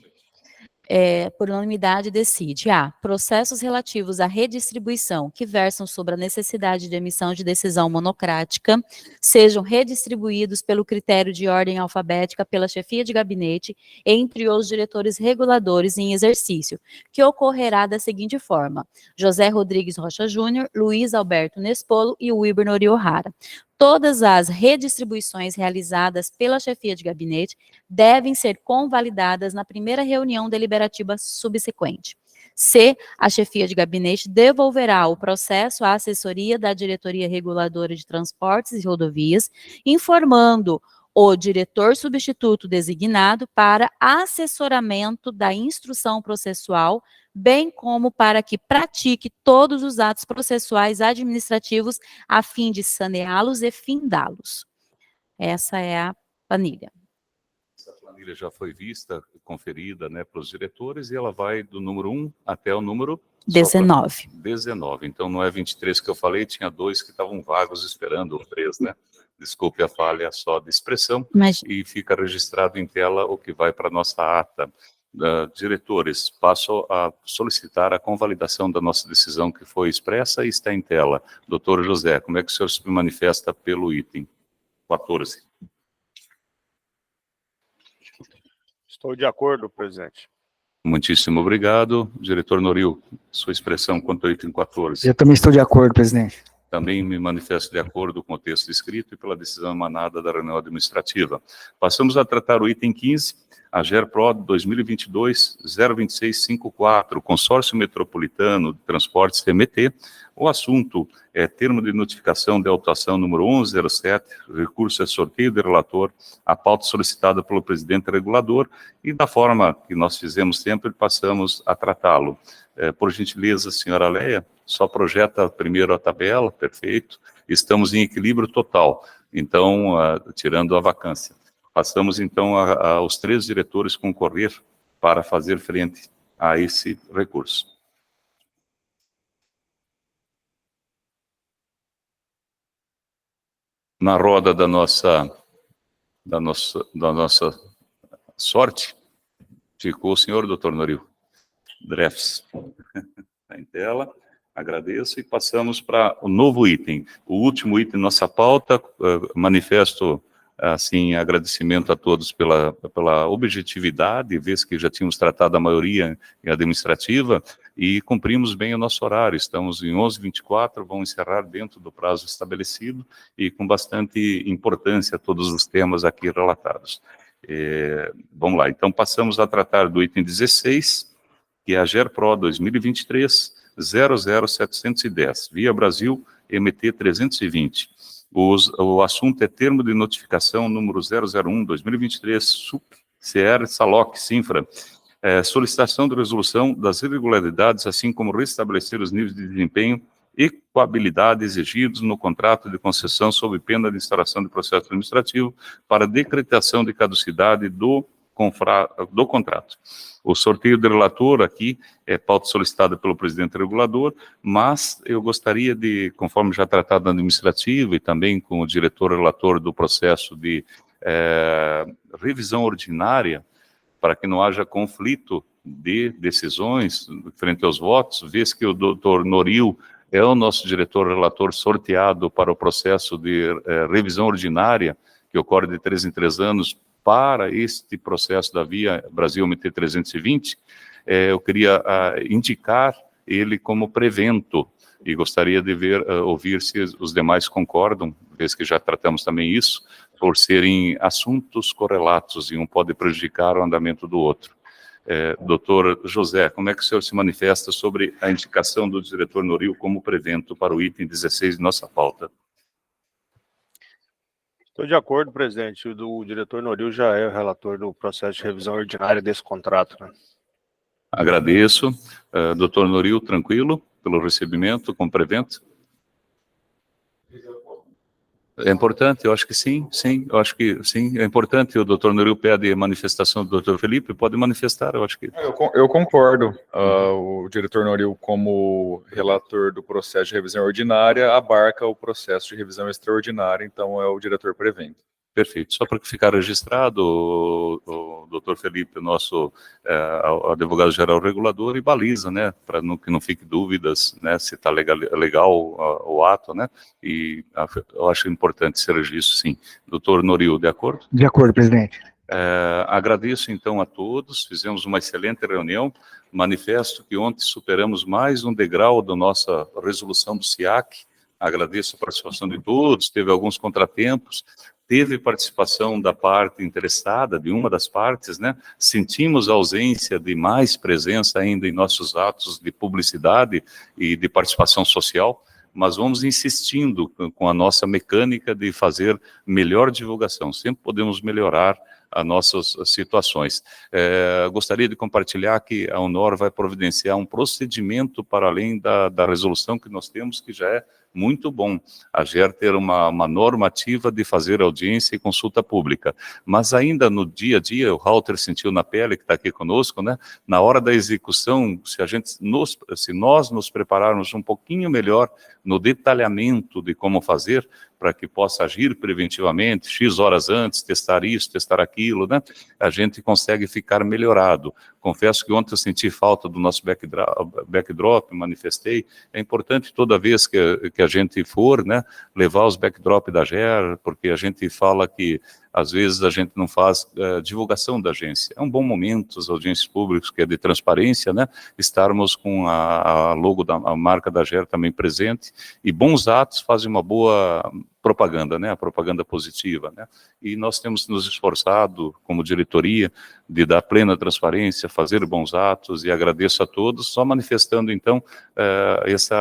Por unanimidade, decide: A. Processos relativos à redistribuição que versam sobre a necessidade de emissão de decisão monocrática sejam redistribuídos pelo critério de ordem alfabética pela chefia de gabinete entre os diretores reguladores em exercício, que ocorrerá da seguinte forma: José Rodrigues Rocha Júnior, Luiz Alberto Nespolo e Wilber Nori Ohara. Todas as redistribuições realizadas pela chefia de gabinete devem ser convalidadas na primeira reunião deliberativa subsequente. C. A chefia de gabinete devolverá o processo à assessoria da Diretoria Reguladora de Transportes e Rodovias, informando o diretor substituto designado para assessoramento da instrução processual, bem como para que pratique todos os atos processuais administrativos a fim de saneá-los e findá-los. Essa é a planilha. Essa planilha já foi vista, conferida, né, para os diretores, e ela vai do número 1 até o número 19. 19. Então não é 23 que eu falei, tinha 2 que estavam vagos esperando, ou 3, né? Desculpe a falha só de expressão, e fica registrado em tela o que vai para a nossa ata. Diretores, passo a solicitar a convalidação da nossa decisão que foi expressa e está em tela. Doutor José, como é que o senhor se manifesta pelo item 14? Estou de acordo, presidente. Muitíssimo obrigado. Diretor Noril, sua expressão quanto ao item 14. Eu também estou de acordo, presidente. Também me manifesto de acordo com o texto escrito e pela decisão emanada da reunião administrativa. Passamos a tratar o item 15, a GERPRO 2022-02654, Consórcio Metropolitano de Transportes TMT. O assunto é termo de notificação de autuação número 1107, recurso é sorteio de relator, a pauta solicitada pelo presidente regulador, e da forma que nós fizemos sempre, passamos a tratá-lo. Por gentileza, senhora Léa, só projeta primeiro a tabela, perfeito. Estamos em equilíbrio total, então, tirando a vacância. Passamos, então, aos 3 diretores concorrer para fazer frente a esse recurso. Na roda da nossa sorte, ficou o senhor, doutor Noril Drefs. Está em tela, agradeço, e passamos para o novo item, o último item da nossa pauta. Manifesto, assim, agradecimento a todos pela objetividade, vez que já tínhamos tratado a maioria administrativa, e cumprimos bem o nosso horário. Estamos em 11h24, vamos encerrar dentro do prazo estabelecido, e com bastante importância todos os temas aqui relatados. Vamos lá, então passamos a tratar do item 16, que é a GERPRO 2023-00710, Via Brasil MT 320. O assunto é termo de notificação número 001-2023, SUP-CR SALOC Sinfra, solicitação de resolução das irregularidades, assim como restabelecer os níveis de desempenho e coabilidade exigidos no contrato de concessão sob pena de instauração de processo administrativo para decretação de caducidade do contrato. O sorteio do relator aqui é pauta solicitada pelo presidente regulador, mas eu gostaria de, conforme já tratado na administrativa e também com o diretor relator do processo de revisão ordinária, para que não haja conflito de decisões frente aos votos, vez que o doutor Noril é o nosso diretor relator sorteado para o processo de revisão ordinária, que ocorre de 3 em 3 anos, para este processo da Via Brasil MT 320, eu queria indicar ele como prevento, e gostaria de ouvir se os demais concordam, vez que já tratamos também isso, por serem assuntos correlatos, e um pode prejudicar o andamento do outro. Doutor José, como é que o senhor se manifesta sobre a indicação do diretor Noril como prevento para o item 16 de nossa pauta? Estou de acordo, presidente. O diretor Noril já é o relator do processo de revisão ordinária desse contrato, né? Agradeço. Doutor Noril, tranquilo pelo recebimento como prevento? É importante, eu acho que sim, eu acho que sim, é importante. O doutor Noril pede manifestação do doutor Felipe, pode manifestar, eu acho que... Eu concordo. O diretor Noril, como relator do processo de revisão ordinária, abarca o processo de revisão extraordinária, então é o diretor prevento. Perfeito. Só para ficar registrado, o doutor Felipe, nosso advogado-geral regulador, e baliza, né, para que não fique dúvidas, né, se está legal o ato, né, e eu acho importante esse registro, sim. Doutor Noril, de acordo? De acordo, presidente. Agradeço, então, a todos, fizemos uma excelente reunião, manifesto que ontem superamos mais um degrau da nossa resolução do SIAC, agradeço a participação de todos, teve alguns contratempos, teve participação da parte interessada, de uma das partes, né? Sentimos a ausência de mais presença ainda em nossos atos de publicidade e de participação social, mas vamos insistindo com a nossa mecânica de fazer melhor divulgação. Sempre podemos melhorar as nossas situações. Gostaria de compartilhar que a UNOR vai providenciar um procedimento para além da resolução que nós temos, que já é muito bom a GER ter uma normativa de fazer audiência e consulta pública. Mas ainda no dia a dia, o Halter sentiu na pele, que está aqui conosco, né? Na hora da execução, se nós nos prepararmos um pouquinho melhor no detalhamento de como fazer, para que possa agir preventivamente, X horas antes, testar isso, testar aquilo, né? A gente consegue ficar melhorado. Confesso que ontem eu senti falta do nosso backdrop, manifestei. É importante toda vez que a gente for, né, levar os backdrop da GER, porque a gente fala que às vezes a gente não faz divulgação da agência. É um bom momento, as audiências públicas, que é de transparência, né, estarmos com a logo a marca da GER também presente, e bons atos fazem uma boa propaganda, né, a propaganda positiva, né, e nós temos nos esforçado, como diretoria, de dar plena transparência, fazer bons atos, e agradeço a todos, só manifestando, então, esse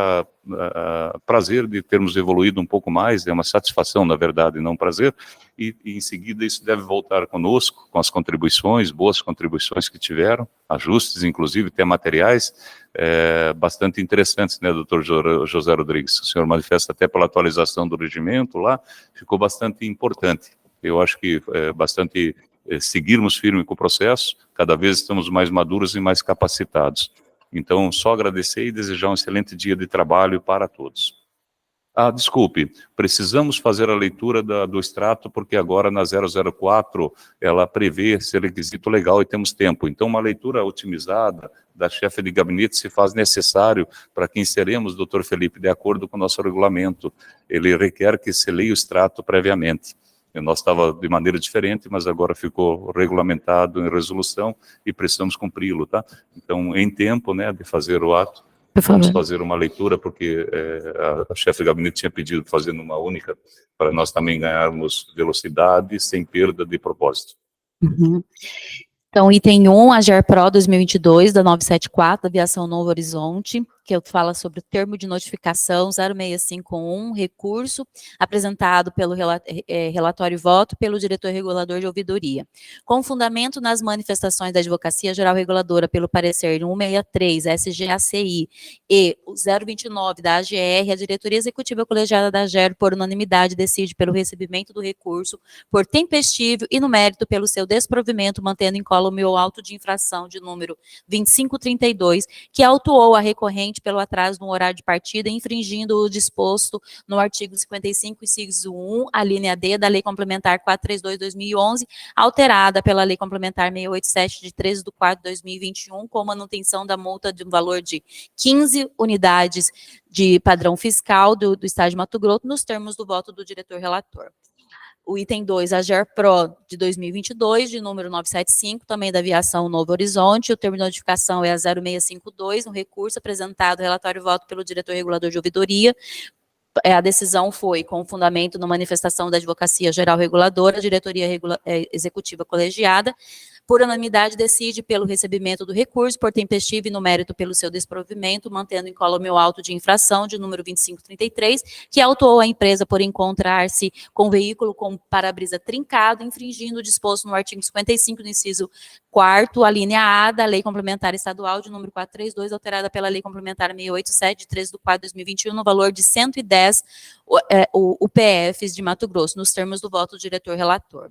prazer de termos evoluído um pouco mais, é uma satisfação, na verdade, não um prazer, e em seguida isso deve voltar conosco, com as contribuições, boas contribuições que tiveram, ajustes, inclusive, até materiais, bastante interessantes, né, doutor José Rodrigues? O senhor manifesta até pela atualização do regimento lá, ficou bastante importante. eu acho que é bastante seguirmos firme com o processo, cada vez estamos mais maduros e mais capacitados. Então, só agradecer e desejar um excelente dia de trabalho para todos. Desculpe, precisamos fazer a leitura do extrato, porque agora na 004 ela prevê ser requisito legal e temos tempo. Então, uma leitura otimizada da chefe de gabinete se faz necessário para que inseremos, doutor Felipe, de acordo com o nosso regulamento. Ele requer que se leia o extrato previamente. Nós estava de maneira diferente, mas agora ficou regulamentado em resolução e precisamos cumpri-lo, tá? Então, em tempo, né, de fazer o ato, vamos fazer uma leitura, porque a chefe de gabinete tinha pedido para fazer numa única, para nós também ganharmos velocidade sem perda de propósito. Uhum. Então, item 1, a GERPRO 2022, da 974, da Aviação Novo Horizonte, que fala sobre o termo de notificação 0651, recurso, apresentado pelo relatório e voto pelo diretor regulador de ouvidoria. Com fundamento nas manifestações da Advocacia Geral Reguladora pelo parecer 163, SGACI, e o 029 da AGR, a diretoria executiva colegiada da GER, por unanimidade, decide pelo recebimento do recurso por tempestivo e no mérito pelo seu desprovimento, mantendo incólume o auto de infração de número 2532, que autuou a recorrente pelo atraso no horário de partida, infringindo o disposto no artigo 55, inciso 1, a linha D da Lei Complementar 432/2011, alterada pela Lei Complementar 687 de 13/4/2021, com manutenção da multa de um valor de 15 unidades de padrão fiscal do Estado de Mato Grosso, nos termos do voto do diretor relator. O item 2, a GERPRO de 2022, de número 975, também da Aviação Novo Horizonte, o termo de notificação é a 0652, no recurso apresentado, relatório e voto pelo diretor regulador de ouvidoria. A decisão foi com fundamento na manifestação da Advocacia Geral Reguladora, diretoria executiva colegiada, por unanimidade, decide pelo recebimento do recurso, por tempestivo e no mérito pelo seu desprovimento, mantendo incólume o auto de infração de número 2533, que autuou a empresa por encontrar-se com veículo com para-brisa trincado, infringindo o disposto no artigo 55, do inciso 4º, a linha A da Lei Complementar Estadual de número 432, alterada pela Lei Complementar 687, de 13/4/2021, no valor de 110 UPFs de Mato Grosso, nos termos do voto do diretor relator.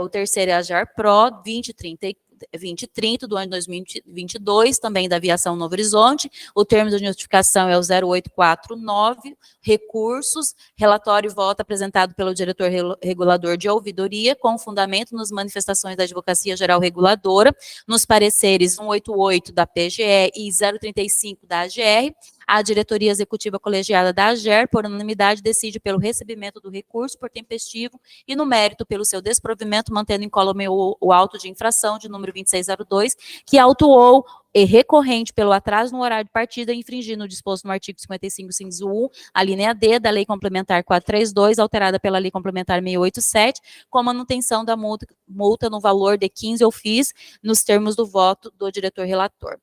O terceiro é a GERPRO 2030 do ano 2022, também da Aviação Novo Horizonte. O termo de notificação é o 0849, recursos, relatório e voto apresentado pelo diretor regulador de ouvidoria, com fundamento nas manifestações da Advocacia Geral Reguladora, nos pareceres 188 da PGE e 035 da AGR. A diretoria executiva colegiada da AGER, por unanimidade, decide pelo recebimento do recurso por tempestivo e no mérito pelo seu desprovimento, mantendo incólume o auto de infração de número 2602, que autuou recorrente pelo atraso no horário de partida, infringindo o disposto no artigo 55, inciso 1, a linha D da Lei Complementar 432, alterada pela Lei Complementar 687, com a manutenção da multa no valor de 15 OFIs, nos termos do voto do diretor relator.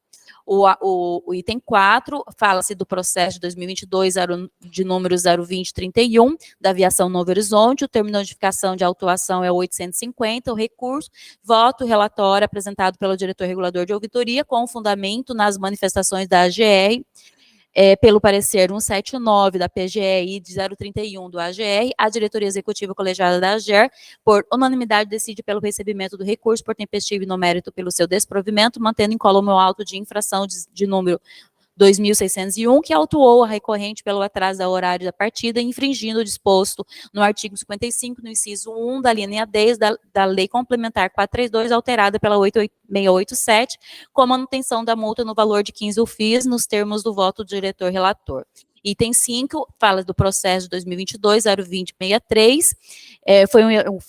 O item 4, fala-se do processo de 2022, de número 02031, da Aviação Novo Horizonte. O termo de notificação de autuação é 850, o recurso, voto, relatório apresentado pelo diretor regulador de ouvidoria, com fundamento nas manifestações da AGR, pelo parecer 179 da PGE e de 031 do AGR, a diretoria executiva colegiada da AGER, por unanimidade, decide pelo recebimento do recurso por tempestivo e no mérito pelo seu desprovimento, mantendo incólume o auto de infração de número 2601, que autuou a recorrente pelo atraso ao horário da partida, infringindo o disposto no artigo 55, no inciso 1 da linha 10 da Lei Complementar 432, alterada pela 687, com manutenção da multa no valor de 15 UFIs, nos termos do voto do diretor relator. Item 5, fala do processo de 2022, 02063,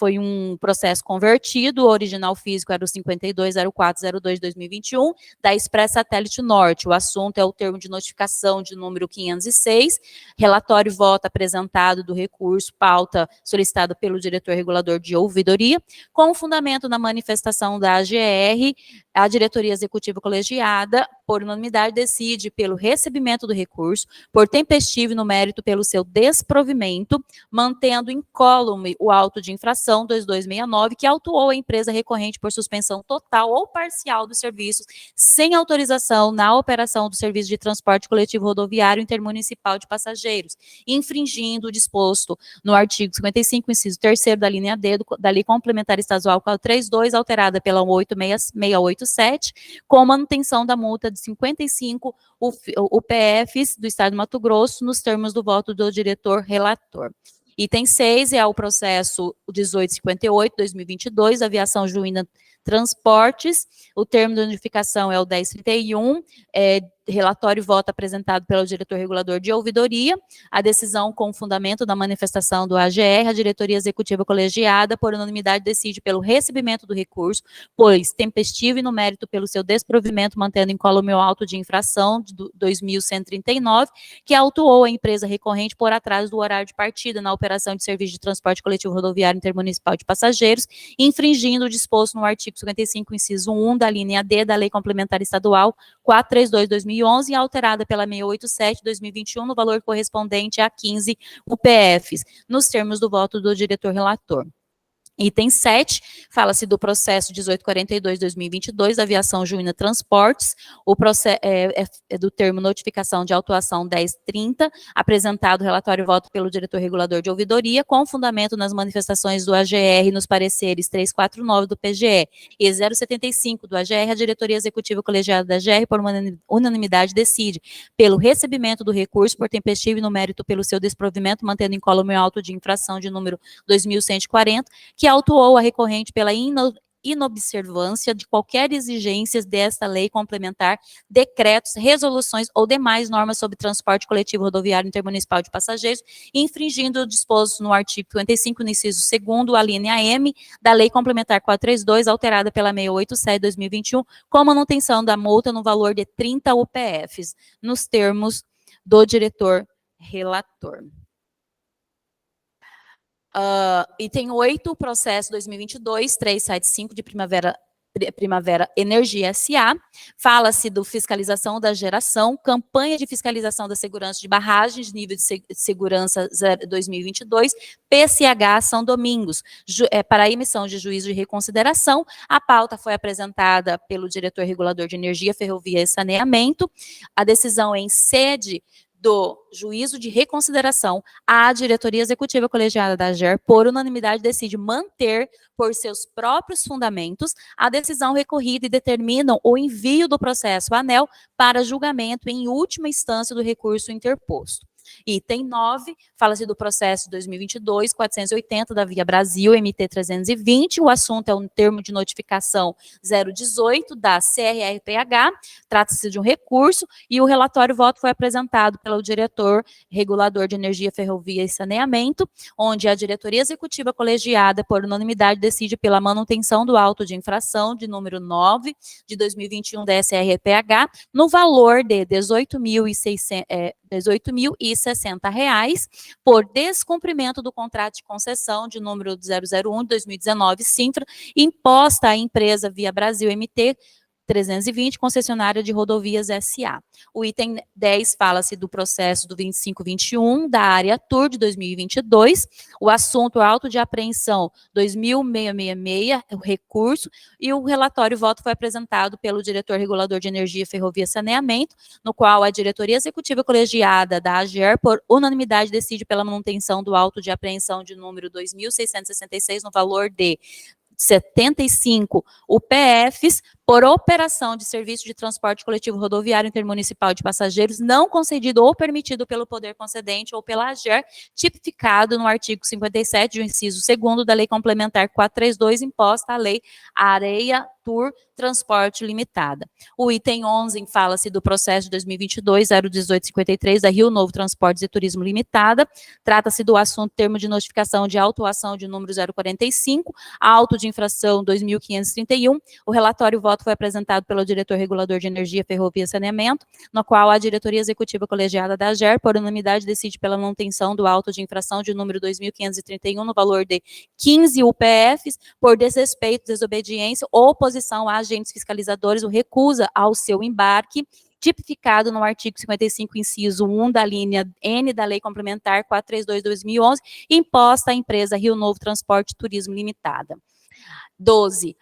foi um processo convertido, o original físico era o 520402-2021, da Express Satélite Norte. O assunto é o termo de notificação de número 506, relatório e voto apresentado do recurso, pauta solicitada pelo diretor regulador de ouvidoria, com fundamento na manifestação da AGR, A diretoria executiva colegiada, por unanimidade, decide pelo recebimento do recurso, por tempestivo no mérito pelo seu desprovimento, mantendo incólume o auto de infração 2269, que autuou a empresa recorrente por suspensão total ou parcial dos serviços, sem autorização na operação do serviço de transporte coletivo rodoviário intermunicipal de passageiros, infringindo o disposto no artigo 55, inciso 3º da linha D da Lei Complementar Estadual 432, alterada pela 8687, com manutenção da multa de 55 UPFs do Estado de Mato Grosso, nos termos do voto do diretor relator. Item 6 é o processo 1858-2022, Aviação Juína Transportes. O termo de notificação é o 1031, relatório e voto apresentado pelo diretor regulador de ouvidoria, a decisão com fundamento da manifestação do AGR, a diretoria executiva colegiada, por unanimidade, decide pelo recebimento do recurso, pois tempestivo e no mérito pelo seu desprovimento, mantendo incólume o auto de infração de 2139, que autuou a empresa recorrente por atraso do horário de partida na operação de serviço de transporte coletivo rodoviário intermunicipal de passageiros, infringindo o disposto no artigo 55, inciso 1 da linha D da Lei Complementar Estadual 432/2011, alterada pela 687/2021, no valor correspondente a 15 UPFs, nos termos do voto do diretor relator. Item 7, fala-se do processo 1842/2022, Aviação Juína Transportes, o processo do termo notificação de autuação 1030, apresentado relatório e voto pelo diretor regulador de ouvidoria, com fundamento nas manifestações do AGR nos pareceres 349 do PGE e 075 do AGR, a diretoria executiva colegiada da AGR, por unanimidade, decide pelo recebimento do recurso por tempestivo e no mérito pelo seu desprovimento, mantendo incólume o auto de infração de número 2140, que autuou a recorrente pela inobservância de qualquer exigências desta lei complementar, decretos, resoluções ou demais normas sobre transporte coletivo rodoviário intermunicipal de passageiros, infringindo o disposto no artigo 55, no inciso 2º, a linha M da Lei Complementar 432, alterada pela 687/2021, com manutenção da multa no valor de 30 UPFs, nos termos do diretor relator. Item 8, processo 2022-375 de Primavera Energia S.A. Fala-se do fiscalização da geração, campanha de fiscalização da segurança de barragens, nível de segurança 2022, PCH São Domingos, para a emissão de juízo de reconsideração. A pauta foi apresentada pelo diretor regulador de energia, ferrovia e saneamento. A decisão em sede do juízo de reconsideração, a diretoria executiva colegiada da AGER, por unanimidade, decide manter, por seus próprios fundamentos, a decisão recorrida e determinam o envio do processo à ANEEL para julgamento em última instância do recurso interposto. Item 9, fala-se do processo 2022-480 da Via Brasil, MT-320, o assunto é um termo de notificação 018 da CRRPH, trata-se de um recurso, e o relatório e voto foi apresentado pelo diretor regulador de energia, ferrovia e saneamento, onde a diretoria executiva colegiada, por unanimidade, decide pela manutenção do auto de infração de número 9 de 2021 da SRPH, no valor de R$ 18.060, por descumprimento do contrato de concessão de número 001 de 2019, Sintra, imposta à empresa Via Brasil MT 320, concessionária de rodovias SA. O item 10 fala-se do processo do 2521 da área TUR de 2022, o assunto é auto de apreensão 2666, o recurso, e o relatório e voto foi apresentado pelo diretor regulador de energia, ferrovia e saneamento, no qual a diretoria executiva colegiada da AGER, por unanimidade, decide pela manutenção do auto de apreensão de número 2666, no valor de 75 UPFs, por operação de serviço de transporte coletivo rodoviário intermunicipal de passageiros não concedido ou permitido pelo poder concedente ou pela AGER, tipificado no artigo 57, do inciso 2º da Lei Complementar 432, imposta à Lei Areia Tour Transporte Limitada. O item 11 fala-se do processo de 2022-01853 da Rio Novo Transportes e Turismo Limitada. Trata-se do assunto termo de notificação de autuação de número 045, auto de infração 2531. O relatório voto voto foi apresentado pelo diretor regulador de energia, ferrovia e saneamento, no qual a diretoria executiva colegiada da AGER, por unanimidade, decide pela manutenção do auto de infração de número 2.531, no valor de 15 UPFs, por desrespeito, desobediência ou oposição a agentes fiscalizadores ou recusa ao seu embarque, tipificado no artigo 55, inciso 1 da linha N da Lei Complementar 432/2011, imposta à empresa Rio Novo Transporte e Turismo Limitada. 12.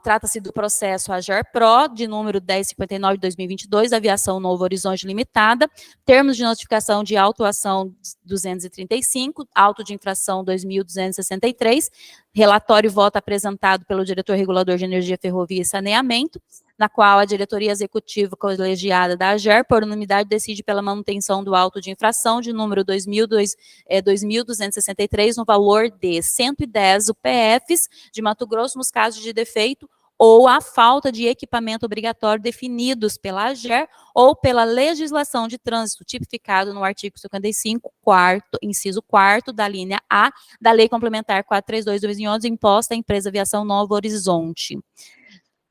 Trata-se do processo AGER-PRO, de número 1059 de 2022, Aviação Novo Horizonte Limitada, termos de notificação de autuação 235, auto de infração 2.263, relatório e voto apresentado pelo diretor regulador de energia, ferrovia e saneamento, na qual a diretoria executiva colegiada da AGER, por unanimidade, decide pela manutenção do auto de infração de número 2.263, no valor de 110 UPFs de Mato Grosso, nos casos de defeito ou a falta de equipamento obrigatório definidos pela AGER ou pela legislação de trânsito, tipificado no artigo 55, inciso 4 da linha A da Lei Complementar 432/2011, imposta à empresa Aviação Novo Horizonte.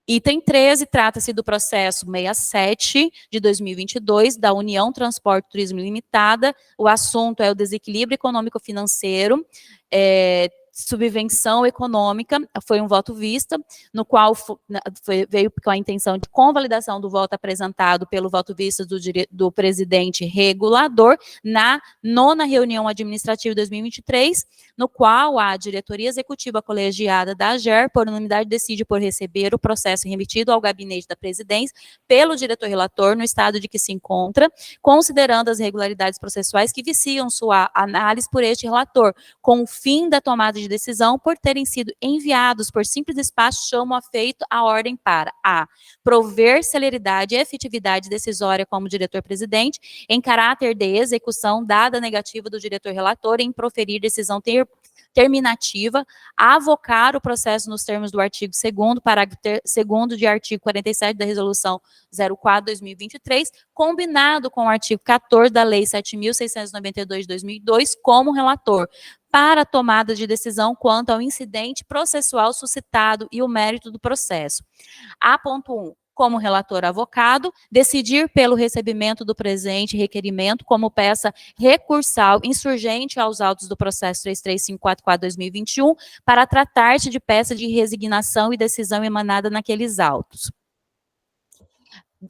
Item 13, trata-se do processo 67 de 2022 da União Transporte e Turismo Limitada. O assunto é o desequilíbrio econômico-financeiro, subvenção econômica, foi um voto vista, no qual veio com a intenção de convalidação do voto apresentado pelo voto vista do presidente regulador na 9ª reunião administrativa de 2023, no qual a diretoria executiva colegiada da AGER, por unanimidade, decide por receber o processo remetido ao gabinete da presidência pelo diretor relator no estado de que se encontra, considerando as irregularidades processuais que viciam sua análise por este relator, com o fim da tomada de decisão por terem sido enviados por simples despacho, chamo a feito a ordem para a. Prover celeridade e efetividade decisória como diretor-presidente, em caráter de execução, dada a negativa do diretor relator em proferir decisão terminativa, avocar o processo nos termos do artigo 2º, parágrafo 2º de artigo 47 da Resolução 04/2023, combinado com o artigo 14 da Lei 7.692 de 2002, como relator, para a tomada de decisão quanto ao incidente processual suscitado e o mérito do processo. A.1. Como relator avocado, decidir pelo recebimento do presente requerimento como peça recursal insurgente aos autos do processo 33544/2021, para tratar-se de peça de resignação e decisão emanada naqueles autos.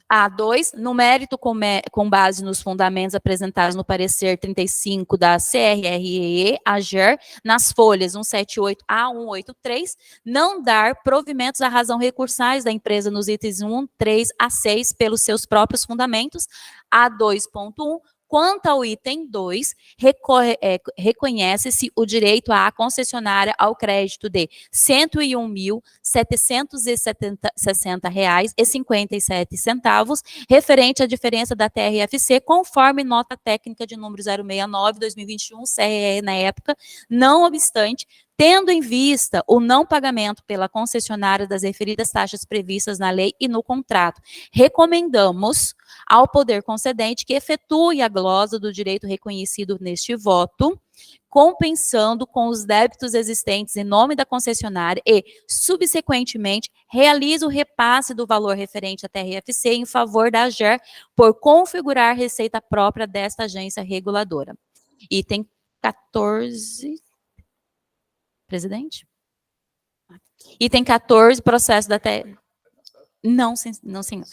A2, no mérito com base nos fundamentos apresentados no parecer 35 da CRREE, AGER, nas folhas 178 a 183, não dar provimentos à razão recursais da empresa nos itens 1, 3 a 6 pelos seus próprios fundamentos. A2.1, quanto ao item 2, reconhece-se o direito à concessionária ao crédito de R$ 101.760,57, referente à diferença da TRFC, conforme nota técnica de número 069/2021, CRE na época, não obstante, tendo em vista o não pagamento pela concessionária das referidas taxas previstas na lei e no contrato, recomendamos ao poder concedente que efetue a glosa do direito reconhecido neste voto, compensando com os débitos existentes em nome da concessionária e, subsequentemente, realize o repasse do valor referente à TRFC em favor da AGER por configurar receita própria desta agência reguladora. Item 14... Presidente? Item 14, processo da Não, senhor.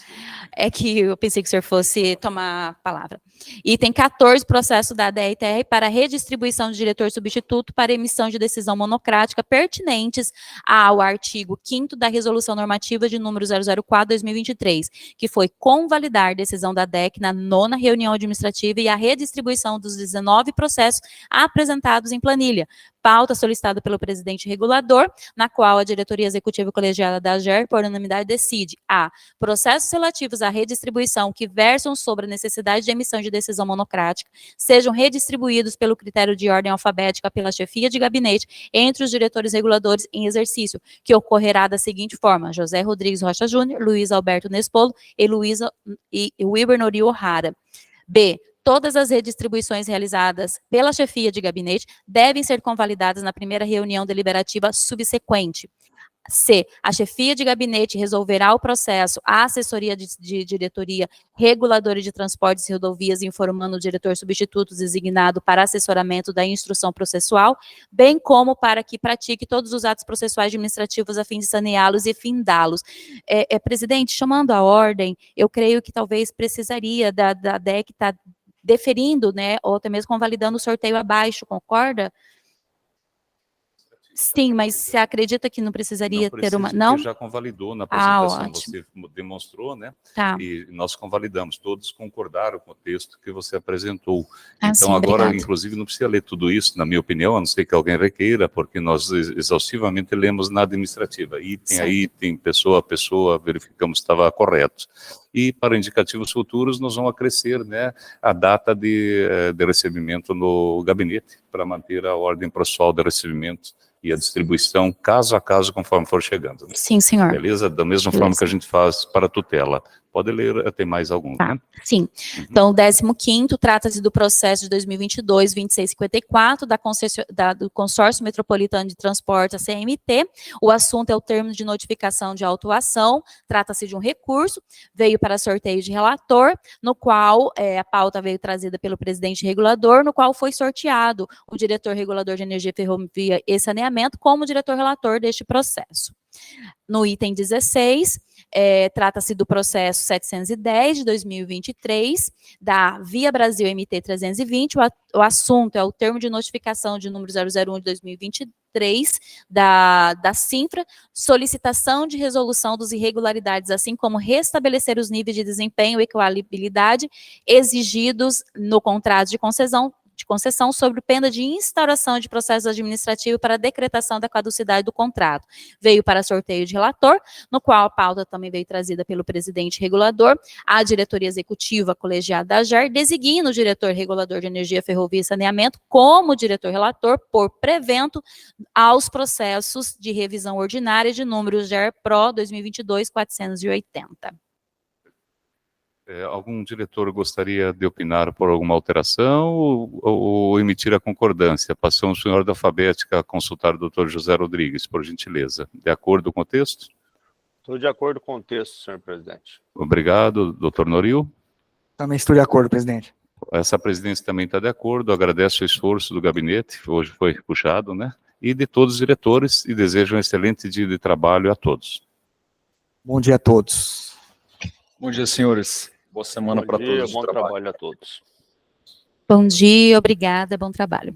É que eu pensei que o senhor fosse tomar a palavra. Item 14, processo da DRTR para redistribuição de diretor substituto para emissão de decisão monocrática pertinentes ao artigo 5º da Resolução Normativa de número 004/2023, que foi convalidar decisão da DEC na 9ª reunião administrativa e a redistribuição dos 19 processos apresentados em planilha. Pauta solicitada pelo presidente regulador, na qual a diretoria executiva colegiada da AGER, por unanimidade, decide a. Processos relativos à redistribuição que versam sobre a necessidade de emissão de decisão monocrática sejam redistribuídos pelo critério de ordem alfabética pela chefia de gabinete entre os diretores reguladores em exercício, que ocorrerá da seguinte forma: José Rodrigues Rocha Júnior, Luiz Alberto Nespolo e Wilber Nori O'Hara. B. Todas as redistribuições realizadas pela chefia de gabinete devem ser convalidadas na primeira reunião deliberativa subsequente. C, a chefia de gabinete resolverá o processo, a assessoria de diretoria reguladora de transportes e rodovias, informando o diretor substituto designado para assessoramento da instrução processual, bem como para que pratique todos os atos processuais administrativos a fim de saneá-los e findá-los. Presidente, chamando a ordem, eu creio que talvez precisaria da DEC estar deferindo, né, ou até mesmo convalidando o sorteio abaixo, concorda? Sim, mas você acredita que não precisaria ter uma... Não? Já convalidou na apresentação, você demonstrou, né? Tá. E nós convalidamos, todos concordaram com o texto que você apresentou. Ah, então, sim, agora, obrigada. inclusive, não precisa ler tudo isso, na minha opinião, a não ser que alguém requeira, porque nós exaustivamente lemos na administrativa. Item a item, pessoa a pessoa, verificamos se estava correto. E para indicativos futuros, nós vamos acrescer, né, a data de recebimento no gabinete, para manter a ordem processual de recebimento e a distribuição caso a caso, conforme for chegando. Né? Sim, senhor. Beleza? Da mesma forma que a gente faz para a tutela. Pode ler, tem mais alguns, tá, né? Sim. Então, o 15º trata-se do processo de 2022-2654 do Consórcio Metropolitano de Transporte, a CMT. O assunto é o termo de notificação de autuação. Trata-se de um recurso, veio para sorteio de relator, no qual a pauta veio trazida pelo presidente regulador, no qual foi sorteado o diretor regulador de energia, ferrovia e saneamento como diretor relator deste processo. No item 16, trata-se do processo 710 de 2023, da Via Brasil MT 320, o assunto é o termo de notificação de número 001 de 2023, da Cinfra, solicitação de resolução dos irregularidades, assim como restabelecer os níveis de desempenho e equilibrabilidade exigidos no contrato de concessão sob pena de instauração de processo administrativo para decretação da caducidade do contrato. Veio para sorteio de relator, no qual a pauta também veio trazida pelo presidente regulador, a diretoria executiva colegiada da AGER designa o diretor regulador de energia, ferrovia e saneamento como diretor relator por prevento aos processos de revisão ordinária de números GER PRO 2022-480. Algum diretor gostaria de opinar por alguma alteração ou emitir a concordância? Passamos em ordem alfabética a consultar o doutor José Rodrigues, por gentileza. De acordo com o texto? Estou de acordo com o texto, senhor presidente. Obrigado, doutor Noril. Também estou de acordo, presidente. Essa presidência também está de acordo, agradeço o esforço do gabinete, hoje foi puxado, né? E de todos os diretores, e desejo um excelente dia de trabalho a todos. Bom dia a todos. Bom dia, senhores. Boa semana para todos. Bom trabalho a todos. Bom dia, obrigada, bom trabalho.